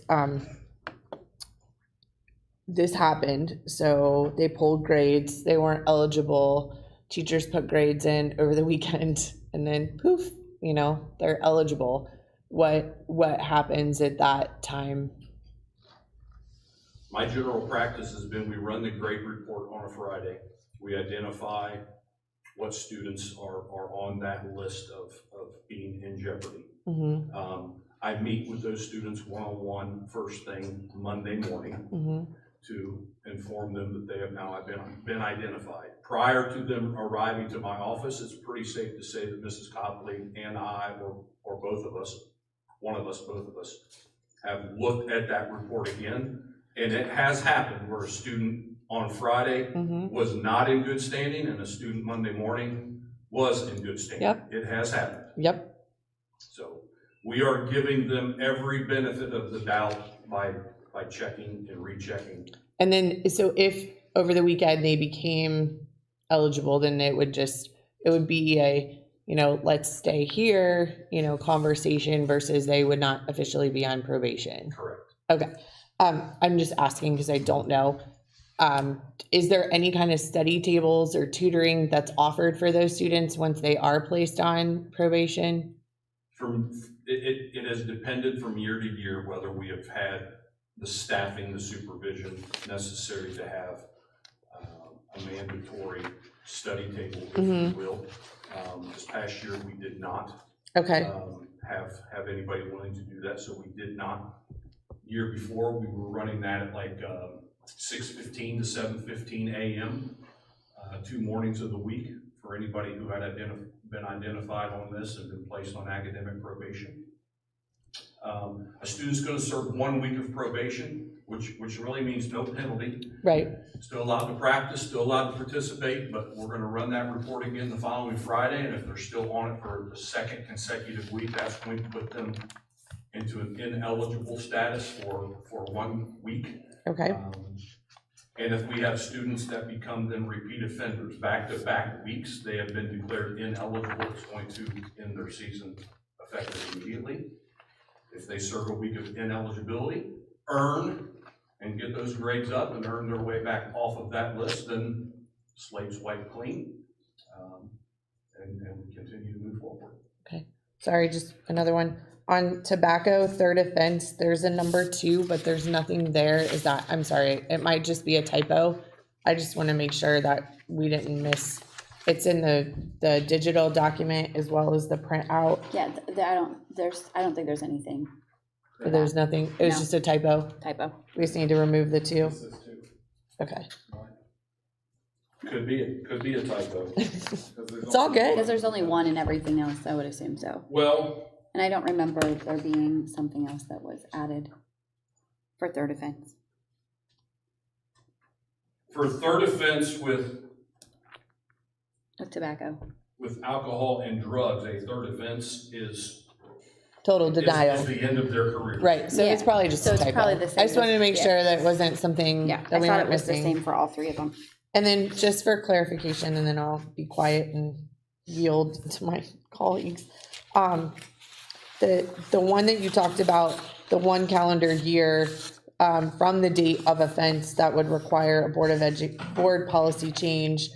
this happened. So they pulled grades, they weren't eligible. Teachers put grades in over the weekend and then poof, you know, they're eligible. What happens at that time? My general practice has been we run the grade report on a Friday. We identify what students are on that list of being in jeopardy. Mm-hmm. I meet with those students one-on-one first thing Monday morning Mm-hmm. to inform them that they have now been identified. Prior to them arriving to my office, it's pretty safe to say that Mrs. Copley and I, or both of us, both of us, have looked at that report again. And it has happened where a student on Friday Mm-hmm. was not in good standing and a student Monday morning was in good standing. Yep. It has happened. Yep. So we are giving them every benefit of the doubt by checking and rechecking. And then, so if over the weekend they became eligible, then it would be a, you know, let's stay here, you know, conversation versus they would not officially be on probation. Correct. Okay. I'm just asking because I don't know. Is there any kind of study tables or tutoring that's offered for those students once they are placed on probation? It has depended from year to year whether we have had the staffing, the supervision necessary to have a mandatory study table, if you will. This past year, we did not Okay. have anybody willing to do that, so we did not. Year before, we were running that at like 6:15 to 7:15 a.m. 2 mornings of the week for anybody who had been identified on this and been placed on academic probation. A student's going to serve 1 week of probation, which really means no penalty. Right. Still allowed to practice, still allowed to participate, but we're going to run that report again the following Friday, and if they're still on it for the 2nd consecutive week, that's going to put them into an ineligible status for 1 week. Okay. And if we have students that become then repeat offenders, back-to-back weeks, they have been declared ineligible, it's going to end their season effective immediately. if they serve a week of ineligibility, earn and get those grades up and earn their way back off of that list, then slate's wiped clean, and we continue to move forward. Okay, sorry, just another one. On tobacco, third offense, there's a number 2, but there's nothing there. Is that, I'm sorry, it might just be a typo. I just want to make sure that we didn't miss, it's in the digital document as well as the printout. Yeah, I don't think there's anything for But there's that. nothing, it was No. just a typo. Typo. We just need to remove the 2. Okay, Could be a typo. it's all good. Because there's only one in everything else, I would assume so. Well, And I don't remember there being something else that was added for third offense. for third offense with Tobacco. alcohol and drugs, a third offense is Total denial. the end of their career. Right, so it's Yeah. probably just So a it's typo. probably the I same just wanted to make as- sure that it wasn't something Yeah, I that we thought weren't it was the missing. same for all three of them. And then just for clarification, and then I'll be quiet and yield to my colleagues. The one that you talked about, the 1 calendar year, from the date of offense that would require a board policy change.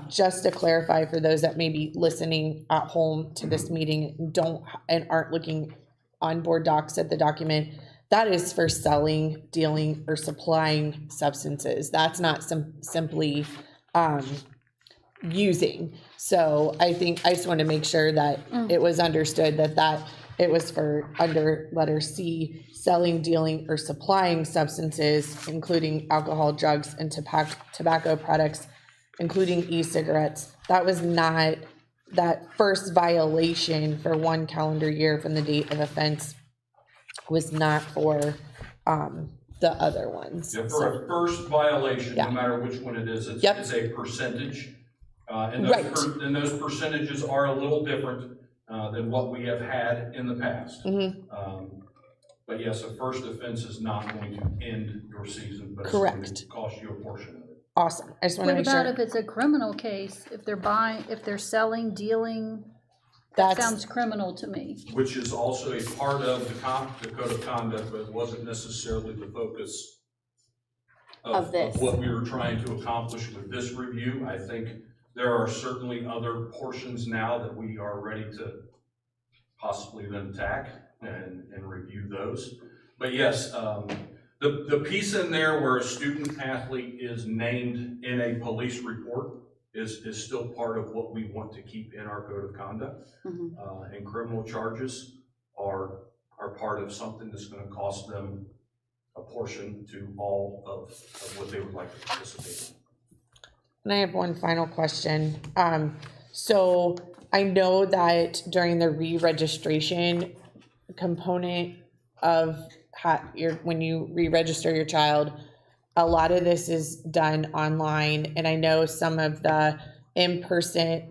Just to clarify for those that may be listening at home to this meeting and aren't looking on board docs at the document, that is for selling, dealing, or supplying substances. That's not simply using. So I just want to make sure that it was understood that it was for under letter C, selling, dealing, or supplying substances, including alcohol, drugs, and tobacco products, including e-cigarettes. That was not, that first violation for 1 calendar year from the date of offense was not for the other ones. Yeah, for a first violation, no Yeah. matter which one it is, Yep. it's a percentage. And Right. and those percentages are a little different than what we have had in the past. Mhm. But yes, a first offense is not going to end your season, but it's going Correct. to cost you a portion of it. Awesome. I just want to What make about sure if it's a criminal case, if they're selling, dealing, that that's, sounds criminal to me. Which is also a part of the code of conduct, but it wasn't necessarily the focus Of this. what we were trying to accomplish with this review. I think there are certainly other portions now that we are ready to possibly then tack and review those. But yes, the piece in there where a student athlete is named in a police report is still part of what we want to keep in our code of conduct. Mhm. And criminal charges are part of something that's gonna cost them a portion to all of what they would like to participate in. and I have one final question. So I know that during the re-registration component of when you re-register your child, a lot of this is done online, and I know some of the in-person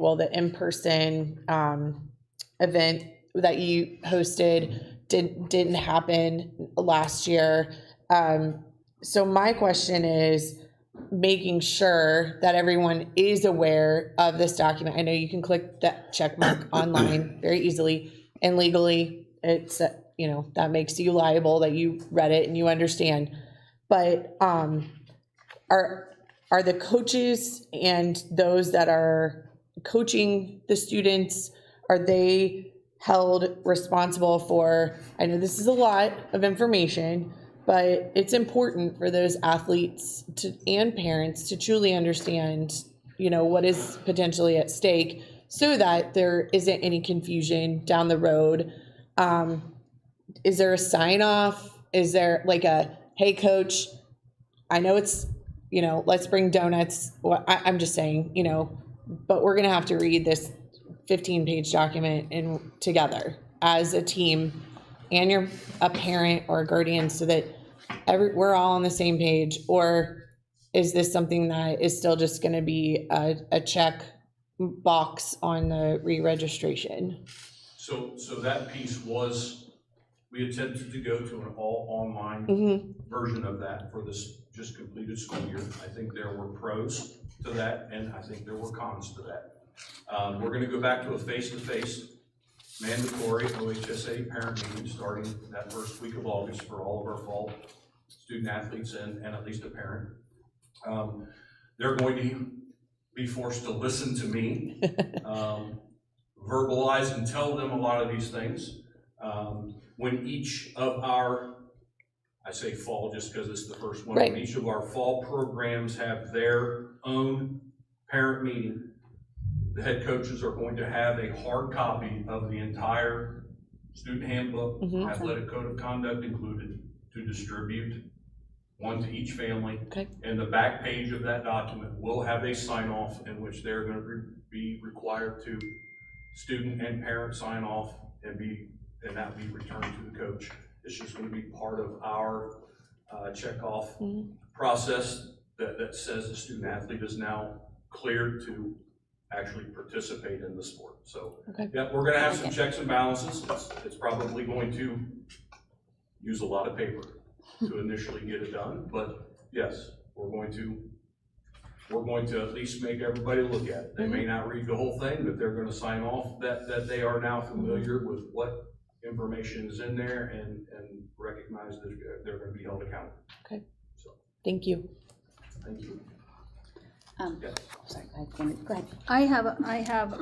event that you hosted didn't happen last year. So my question is making sure that everyone is aware of this document. I know you can click that check mark online very easily, and legally it's, that makes you liable that you read it and you understand. But are the coaches and those that are coaching the students, are they held responsible for, I know this is a lot of information, but it's important for those athletes and parents to truly understand, what is potentially at stake so that there isn't any confusion down the road. Is there a sign off? Is there like a, hey coach, I know it's, let's bring donuts. Well, I'm just saying, but we're going to have to read this 15-page document together as a team, and you're a parent or a guardian, so that we're all on the same page? Or is this something that is still just going to be a check box on the re-registration? So that piece we attempted to go to an all online version of that for this just completed school year. I think there were pros to that, and I think there were cons to that. We're gonna go back to a face-to-face mandatory OHSA parent meeting starting that first week of August for all of our fall student athletes and at least a parent. They're going to be forced to listen to me, verbalize and tell them a lot of these things. When each of our, I say fall just because it's the first one, Right. when each of our fall programs have their own parent meeting, the head coaches are going to have a hard copy of the entire student handbook, athletic code of conduct included, to distribute, one to each family. Okay. And the back page of that document will have a sign-off in which they're going to be required to student and parent sign off and that be returned to the coach. It's just going to be part of our check-off process that says the student athlete is now cleared to actually participate in the sport. So, yeah, we're going to have some checks and balances. It's probably going to use a lot of paper to initially get it done, but yes, we're going to at least make everybody look at it. They may not read the whole thing, but they're going to sign off that they are now familiar with what information is in there and recognize that they're going to be held accountable. Okay. So, Thank you. thank you. Sorry, go ahead. I have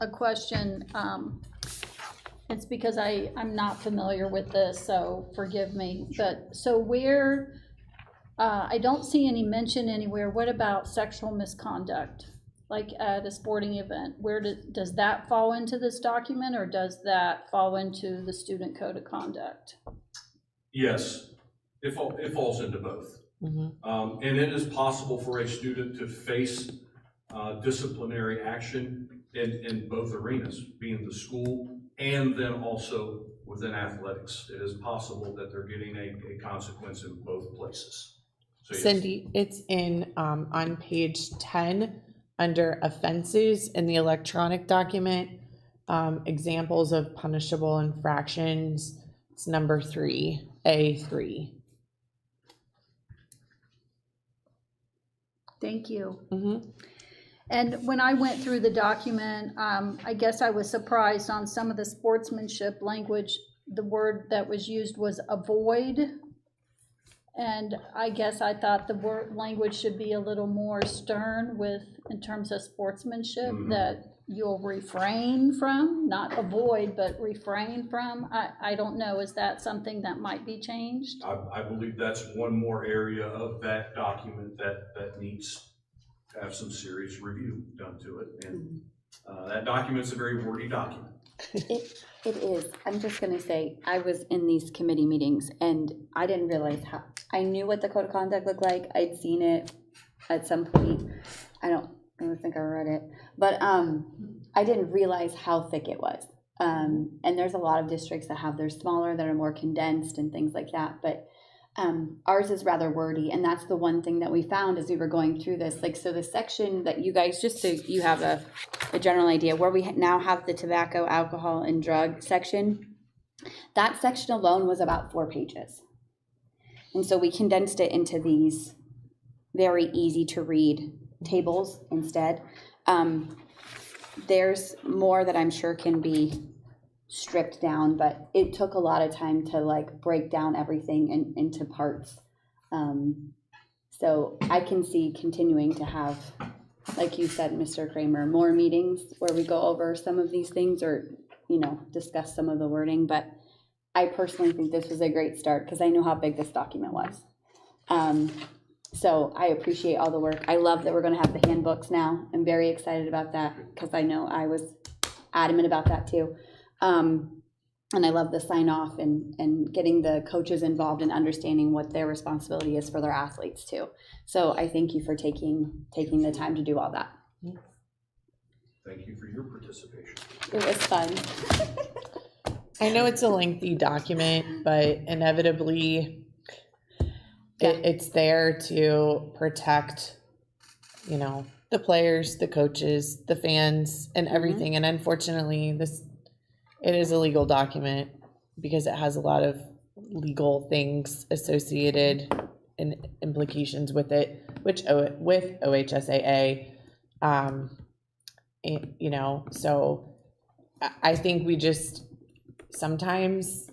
a question. It's because I'm not familiar with this, so forgive me. But so where, I don't see any mention anywhere. What about sexual misconduct? Like at a sporting event, where does that fall into this document, or does that fall into the student code of conduct? Yes, it falls into both. And it is possible for a student to face disciplinary action in both arenas, being the school and then also within athletics. It is possible that they're getting a consequence in both places. So yes. Cindy, it's in, on page 10, under offenses in the electronic document, examples of punishable infractions. It's number 3, A3. Thank you. And when I went through the document, I guess I was surprised on some of the sportsmanship language. The word that was used was avoid. And I guess I thought the word language should be a little more stern in terms of sportsmanship, that you'll refrain from, not avoid, but refrain from. I don't know, is that something that might be changed? I believe that's one more area of that document that needs to have some serious review done to it. And that document's a very wordy document. It is. I'm just gonna say, I was in these committee meetings and I didn't realize I knew what the code of conduct looked like. I'd seen it at some point. I don't think I read it, but I didn't realize how thick it was. And there's a lot of districts that have theirs smaller, that are more condensed and things like that. But ours is rather wordy, and that's the one thing that we found as we were going through this. Like, so the section that you guys, just so you have a general idea, where we now have the tobacco, alcohol, and drug section, that section alone was about 4 pages. And so we condensed it into these very easy to read tables instead. There's more that I'm sure can be stripped down, but it took a lot of time to like break down everything into parts. So I can see continuing to have, like you said, Mr. Kramer, more meetings where we go over some of these things or, discuss some of the wording. But I personally think this was a great start because I knew how big this document was. So I appreciate all the work. I love that we're going to have the handbooks now. I'm very excited about that because I know I was adamant about that too. And I love the sign off and getting the coaches involved in understanding what their responsibility is for their athletes too. So I thank you for taking the time to do all that. Thank you for your participation. It was fun. I know it's a lengthy document, but inevitably it's there to protect, the players, the coaches, the fans, and everything. And unfortunately, it is a legal document because it has a lot of legal things associated and implications with it, with OHSAA, so I think we just, sometimes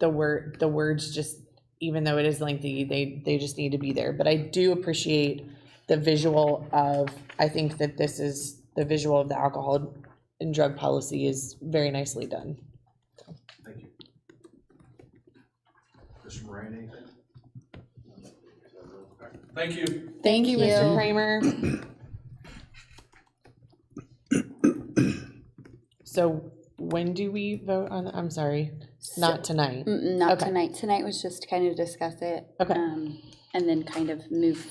the words just, even though it is lengthy, they just need to be there. But I do appreciate the visual of, I think that this is, the visual of the alcohol and drug policy is very nicely done. Thank you. Mr. Moran, anything? Thank you. Thank you, Mr. Kramer. So when do we vote on, I'm sorry, not tonight? Not Okay. tonight. Tonight was just to kind of discuss it. Okay. And then kind of move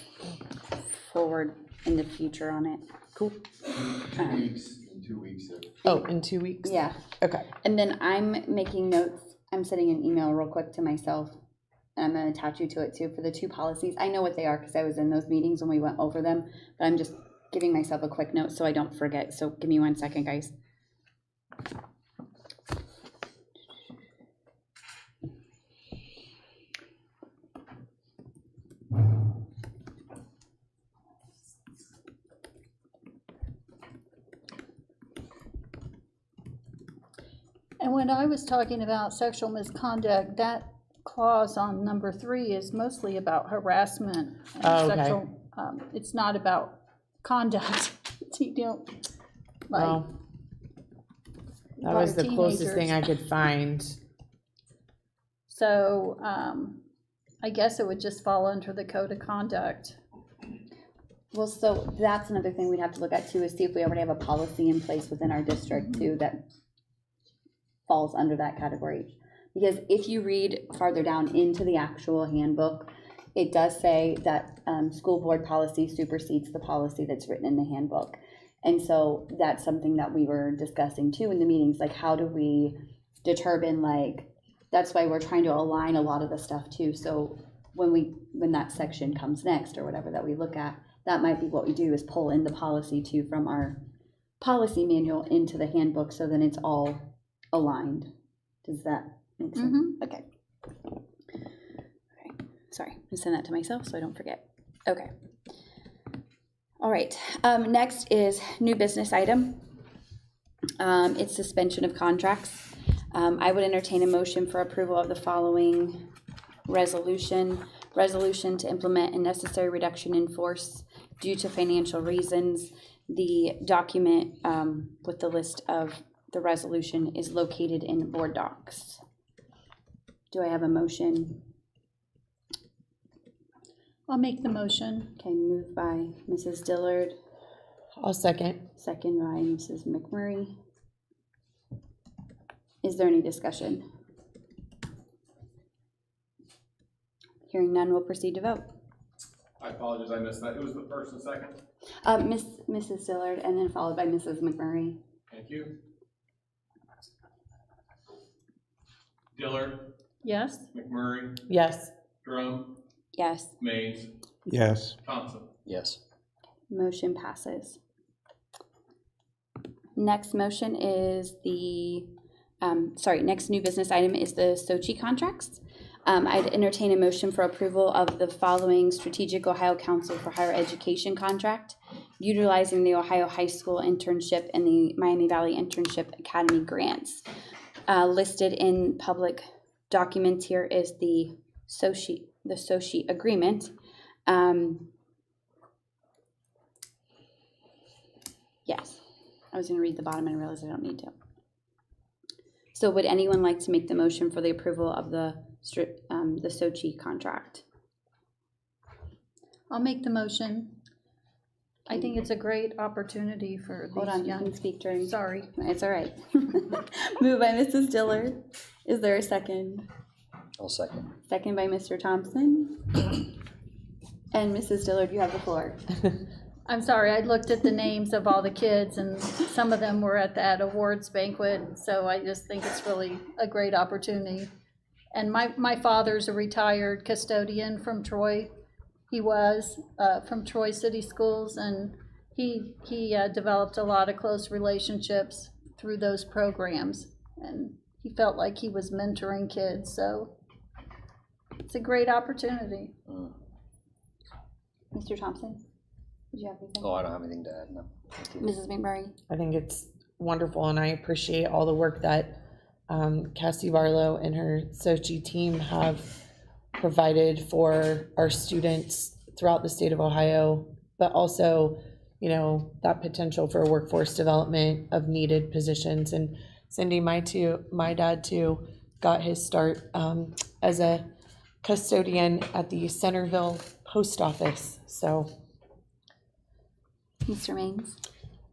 forward in the future on it. Cool. 2 weeks, in 2 weeks. Oh, in 2 weeks? Yeah. Okay. And then I'm making notes. I'm sending an email real quick to myself. And I'm going to attach you to it too for the 2 policies. I know what they are because I was in those meetings when we went over them. But I'm just giving myself a quick note so I don't forget. So give me 1 second, guys. And when I was talking about sexual misconduct, that clause on number 3 is mostly about harassment. And Oh, okay. sexual, it's not about conduct. You don't, like, Well, that was the Our closest thing I teenagers. could find. so, I guess it would just fall under the code of conduct. Well, so that's another thing we'd have to look at too, is see if we already have a policy in place within our district too that falls under that category. Because if you read farther down into the actual handbook, it does say that school board policy supersedes the policy that's written in the handbook. And so that's something that we were discussing too in the meetings, like how do we determine, like, that's why we're trying to align a lot of the stuff too. So when that section comes next or whatever that we look at, that might be what we do, is pull in the policy too from our policy manual into the handbook, so then it's all aligned. Does that make sense? Okay. Sorry, I'm gonna send that to myself so I don't forget. Okay. All right, next is new business item. It's suspension of contracts. I would entertain a motion for approval of the following resolution. Resolution to implement a necessary reduction in force due to financial reasons. The document with the list of the resolution is located in board docs. Do I have a motion? I'll make the motion. Okay, moved by Mrs. Dillard, I'll second. second by Mrs. McMurray. Is there any discussion? Hearing none, we'll proceed to vote. I apologize, I missed that. Who was the first and second? Mrs. Dillard, and then followed by Mrs. McMurray. Thank you. Dillard, Yes? McMurray, Yes. Drum, Yes, Mays, Yes. Thompson. Yes. motion passes. Next motion is next new business item is the Sochi contracts. I'd entertain a motion for approval of the following Strategic Ohio Council for Higher Education contract, utilizing the Ohio High School internship and the Miami Valley Internship Academy grants. Listed in public documents here is the Sochi agreement. Yes, I was gonna read the bottom and I realized I don't need to. So would anyone like to make the motion for the approval of the Sochi contract? I'll make the motion. I think it's a great opportunity for Hold on, these you can young, speak during. sorry. It's all right. Moved by Mrs. Dillard. Is there a second? I'll second. Second by Mr. Thompson. And Mrs. Dillard, you have the floor. I'm sorry, I looked at the names of all the kids and some of them were at that awards banquet, so I just think it's really a great opportunity. And my father's a retired custodian from Troy. He was from Troy City Schools, and he developed a lot of close relationships through those programs. And he felt like he was mentoring kids, so it's a great opportunity. Mr. Thompson, did you have anything? Oh, I don't have anything to add, no. Mrs. McMurray? I think it's wonderful, and I appreciate all the work that Cassie Barlow and her Sochi team have provided for our students throughout the state of Ohio, but also, you know, that potential for workforce development of needed positions. And Cindy, my dad too, got his start as a custodian at the Centerville Post Office, so. Mr. Maines?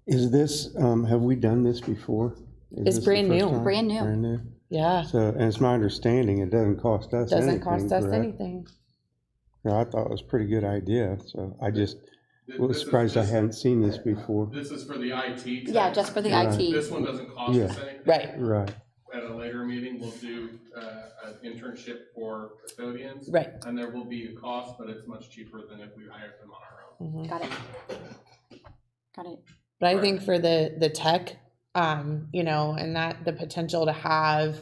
Is this, have we done this before? Is It's this the brand first new. time? Brand new. Brand new? Yeah, So, and it's my understanding it doesn't cost us anything, doesn't cost us correct? anything. Yeah, I thought it was a pretty good idea, so I just was This is surprised I just- hadn't seen this before. This is for the IT. Yeah, tech. just for the Right. IT. This one doesn't cost us Yeah. anything. Right, Right, At a later meeting, we'll do an internship for custodians. right. And there will be a cost, but it's much cheaper than if we hired them on our own. Mhm. Got it. Got it. But I think for the tech, you know, and that the potential to have,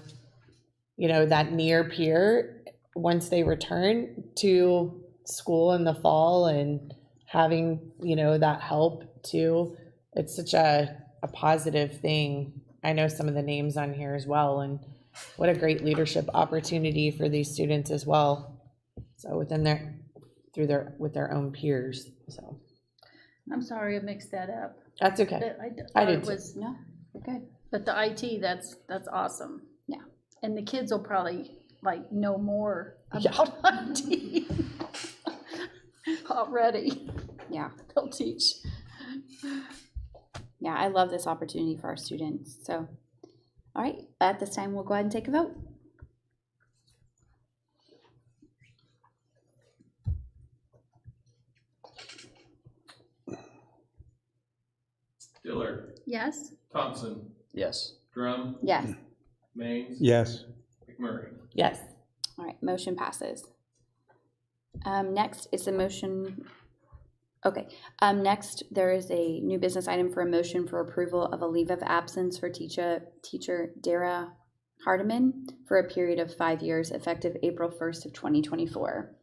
you know, that near peer once they return to school in the fall and having, you know, that help too, it's such a positive thing. I know some of the names on here as well, and what a great leadership opportunity for these students as well. So within with their own peers, so I'm sorry I mixed that up. that's okay. I I thought did it too. was, No, you're good. but the IT, that's awesome. Yeah. And the kids will probably like know more Yeah. about IT already. Yeah. They'll teach. Yeah, I love this opportunity for our students. So, all right, at this time, we'll go ahead and take a vote. Dillard, Yes? Thompson, Yes. Drum, Yes. Maines, yes, McMurray. Yes. All right, motion passes. Next is a motion, okay. Next, there is a new business item for a motion for approval of a leave of absence for teacher Dara Hardiman for a period of 5 years effective April 1st of 2024.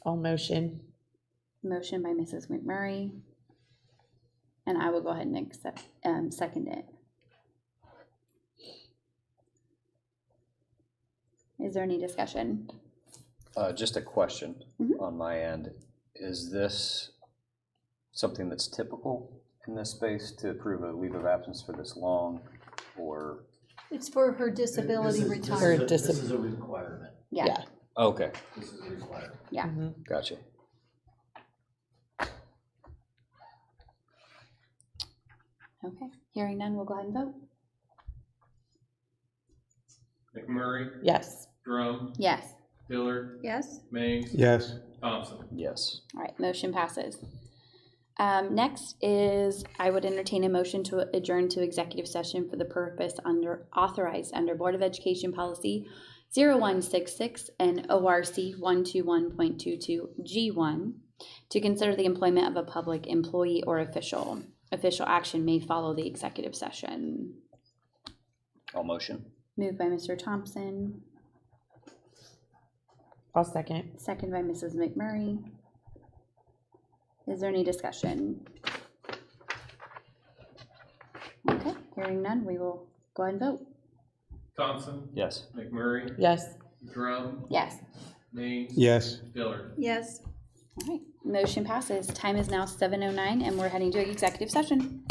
All motion. Motion by Mrs. McMurray. And I will go ahead and accept, second it. Is there any discussion? Just a question Mhm. on my end. Is this something that's typical in this space to approve a leave of absence for this long, or? It's for her disability This retirement. is a requirement. Yeah, Okay, This is a requirement. yeah. Mhm. gotcha. Okay, hearing none, we'll go ahead and vote. McMurray, Yes. Drum, Yes. Dillard, Yes? Maines, yes, Thompson. Yes. All right, motion passes. Next is, I would entertain a motion to adjourn to executive session for the purpose authorized under Board of Education Policy 0166 and ORC 121.22 G1 to consider the employment of a public employee or official. Official action may follow the executive session. All motion? Moved by Mr. Thompson, I'll second. second by Mrs. McMurray. Is there any discussion? Okay, hearing none, we will go ahead and vote. Thompson, Yes. McMurray, Yes. Drum, Yes. Maines, yes. Dillard. Yes. All right, motion passes. Time is now 7:09 and we're heading to executive session.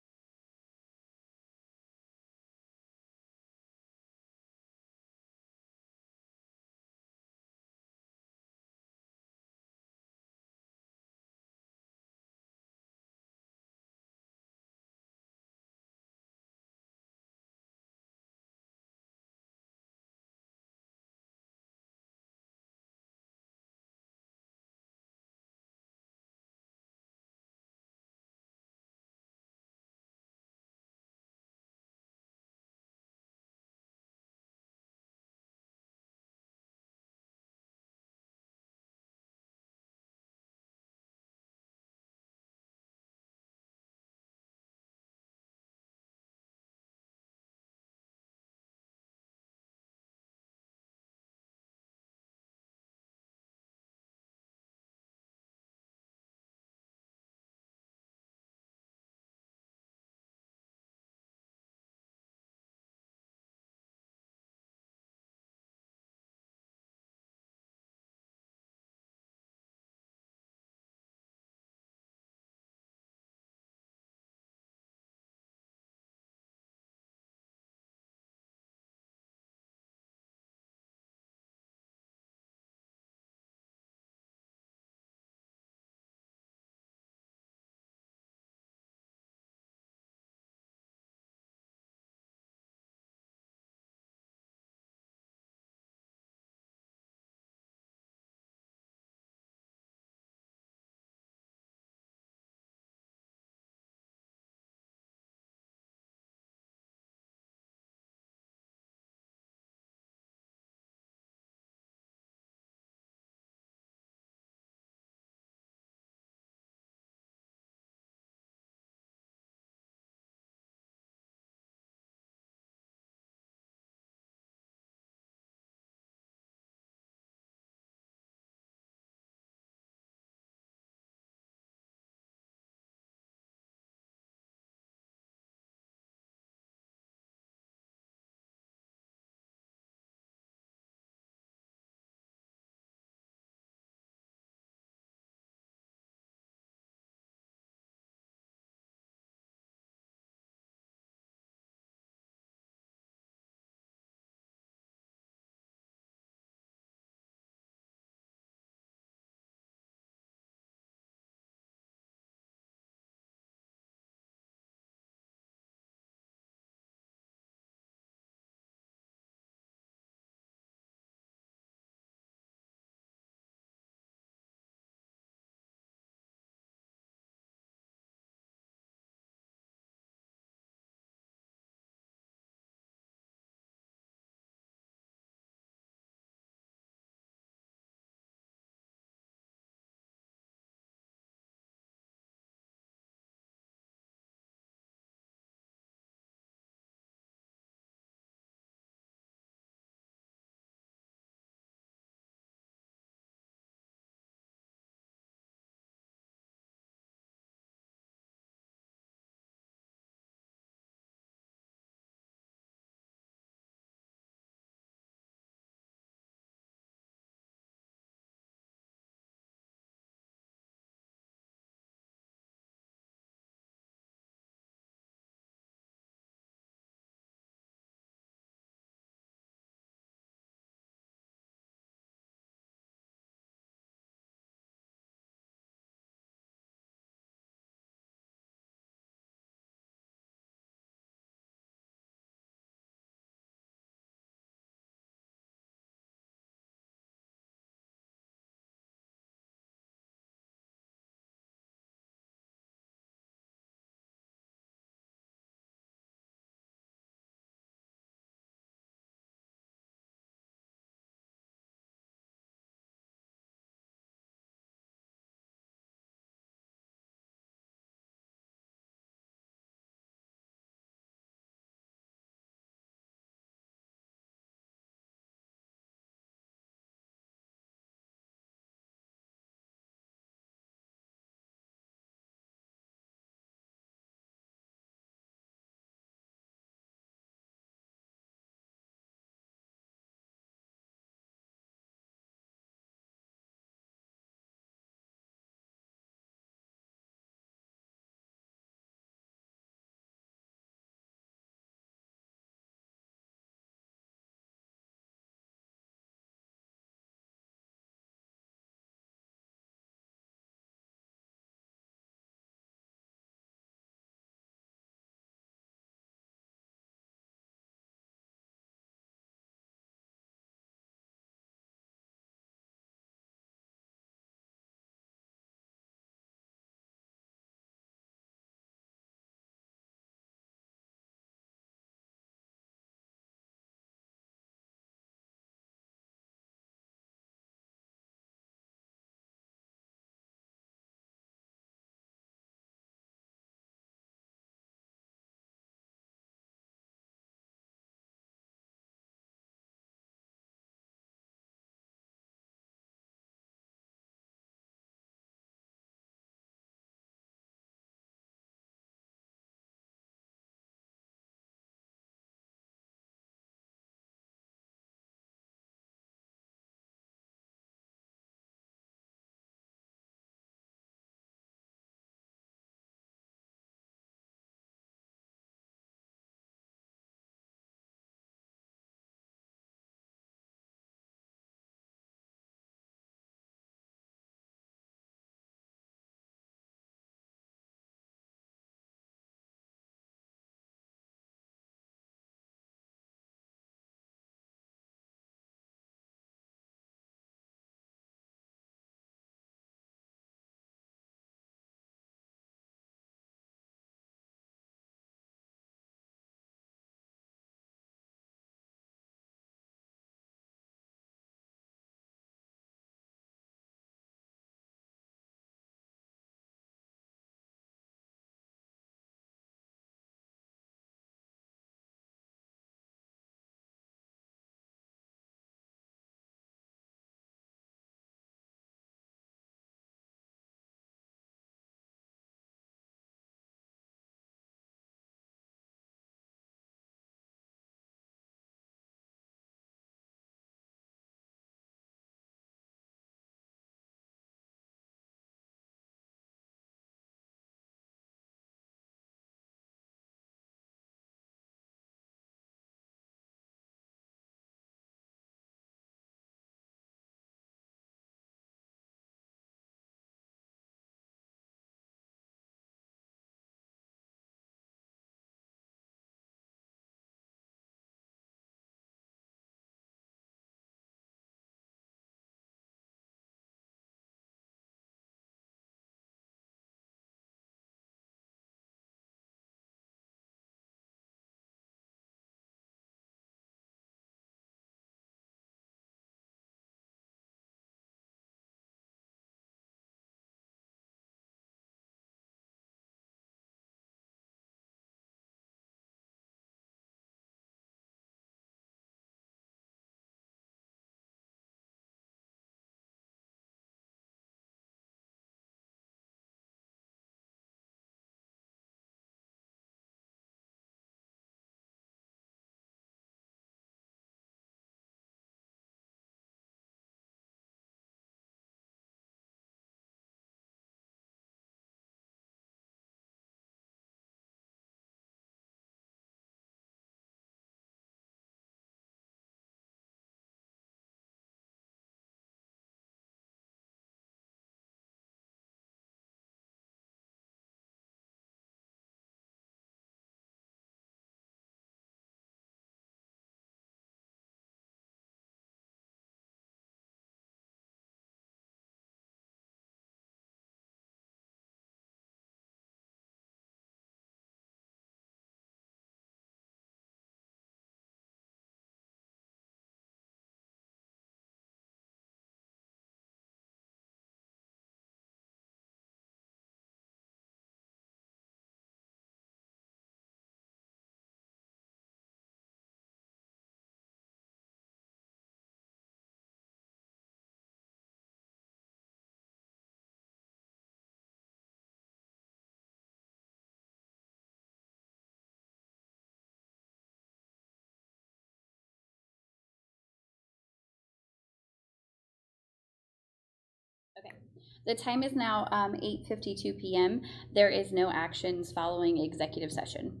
The time is now 8:52 p.m. There is no actions following executive session.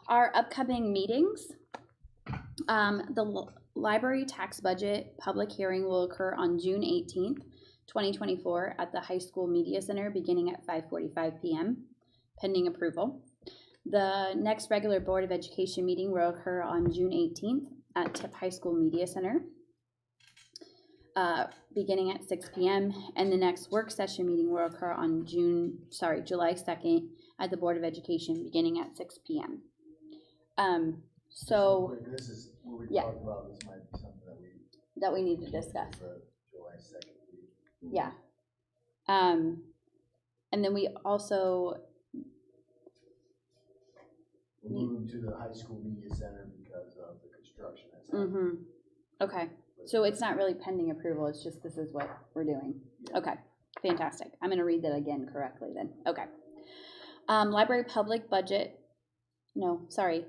Our upcoming meetings, the library tax budget public hearing will occur on June 18th, 2024 at the High School Media Center beginning at 5:45 p.m. pending approval. The next regular Board of Education meeting will occur on June 18th at Tipp High School Media Center beginning at 6 p.m. and the next work session meeting will occur on July 2nd at the Board of Education beginning at 6 p.m. So This is what we yeah. talked about, this might be something that we need to discuss. the July 2nd meeting. Yeah. And then we also, We're moving to the high school media center because of the construction that's happening. mm-hmm. Okay, so it's not really pending approval, it's just this is what we're doing. Yeah. Okay, fantastic. I'm gonna read that again correctly then. Okay.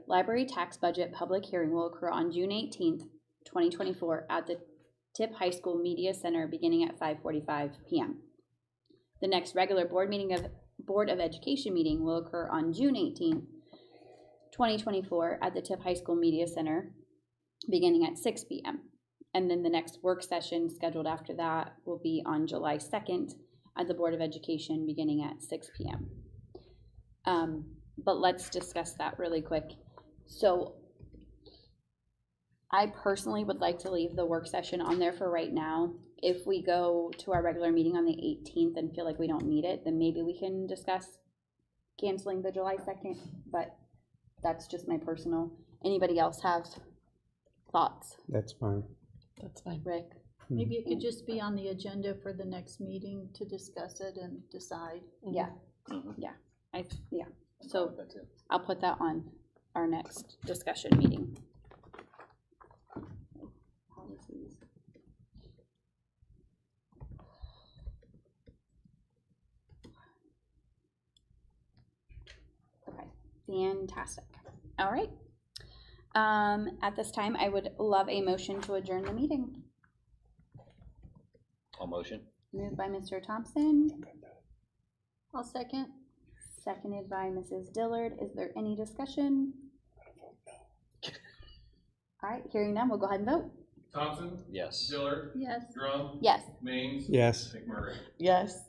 Library tax budget public hearing will occur on June 18th, 2024 at the Tipp High School Media Center beginning at 5:45 p.m. The next regular Board of Education meeting will occur on June 18th, 2024 at the Tipp High School Media Center beginning at 6 p.m. And then the next work session scheduled after that will be on July 2nd at the Board of Education beginning at 6 p.m. But let's discuss that really quick. So I personally would like to leave the work session on there for right now. If we go to our regular meeting on the 18th and feel like we don't need it, then maybe we can discuss canceling the July 2nd, but that's just my personal. Anybody else have thoughts? That's fine. That's fine. Rick? Maybe it could just be on the agenda for the next meeting to discuss it and decide. Yeah, Mhm. yeah, I'm so fine with that too. I'll put that on our next discussion meeting. Policies. Okay, fantastic. All right. At this time, I would love a motion to adjourn the meeting. All motion? Moved by Mr. Thompson, I'll second. seconded by Mrs. Dillard. Is there any discussion? All right, hearing none, we'll go ahead and vote. Thompson, Yes. Dillard, Yes. Drum, Yes. Maines, Yes. McMurray. Yes.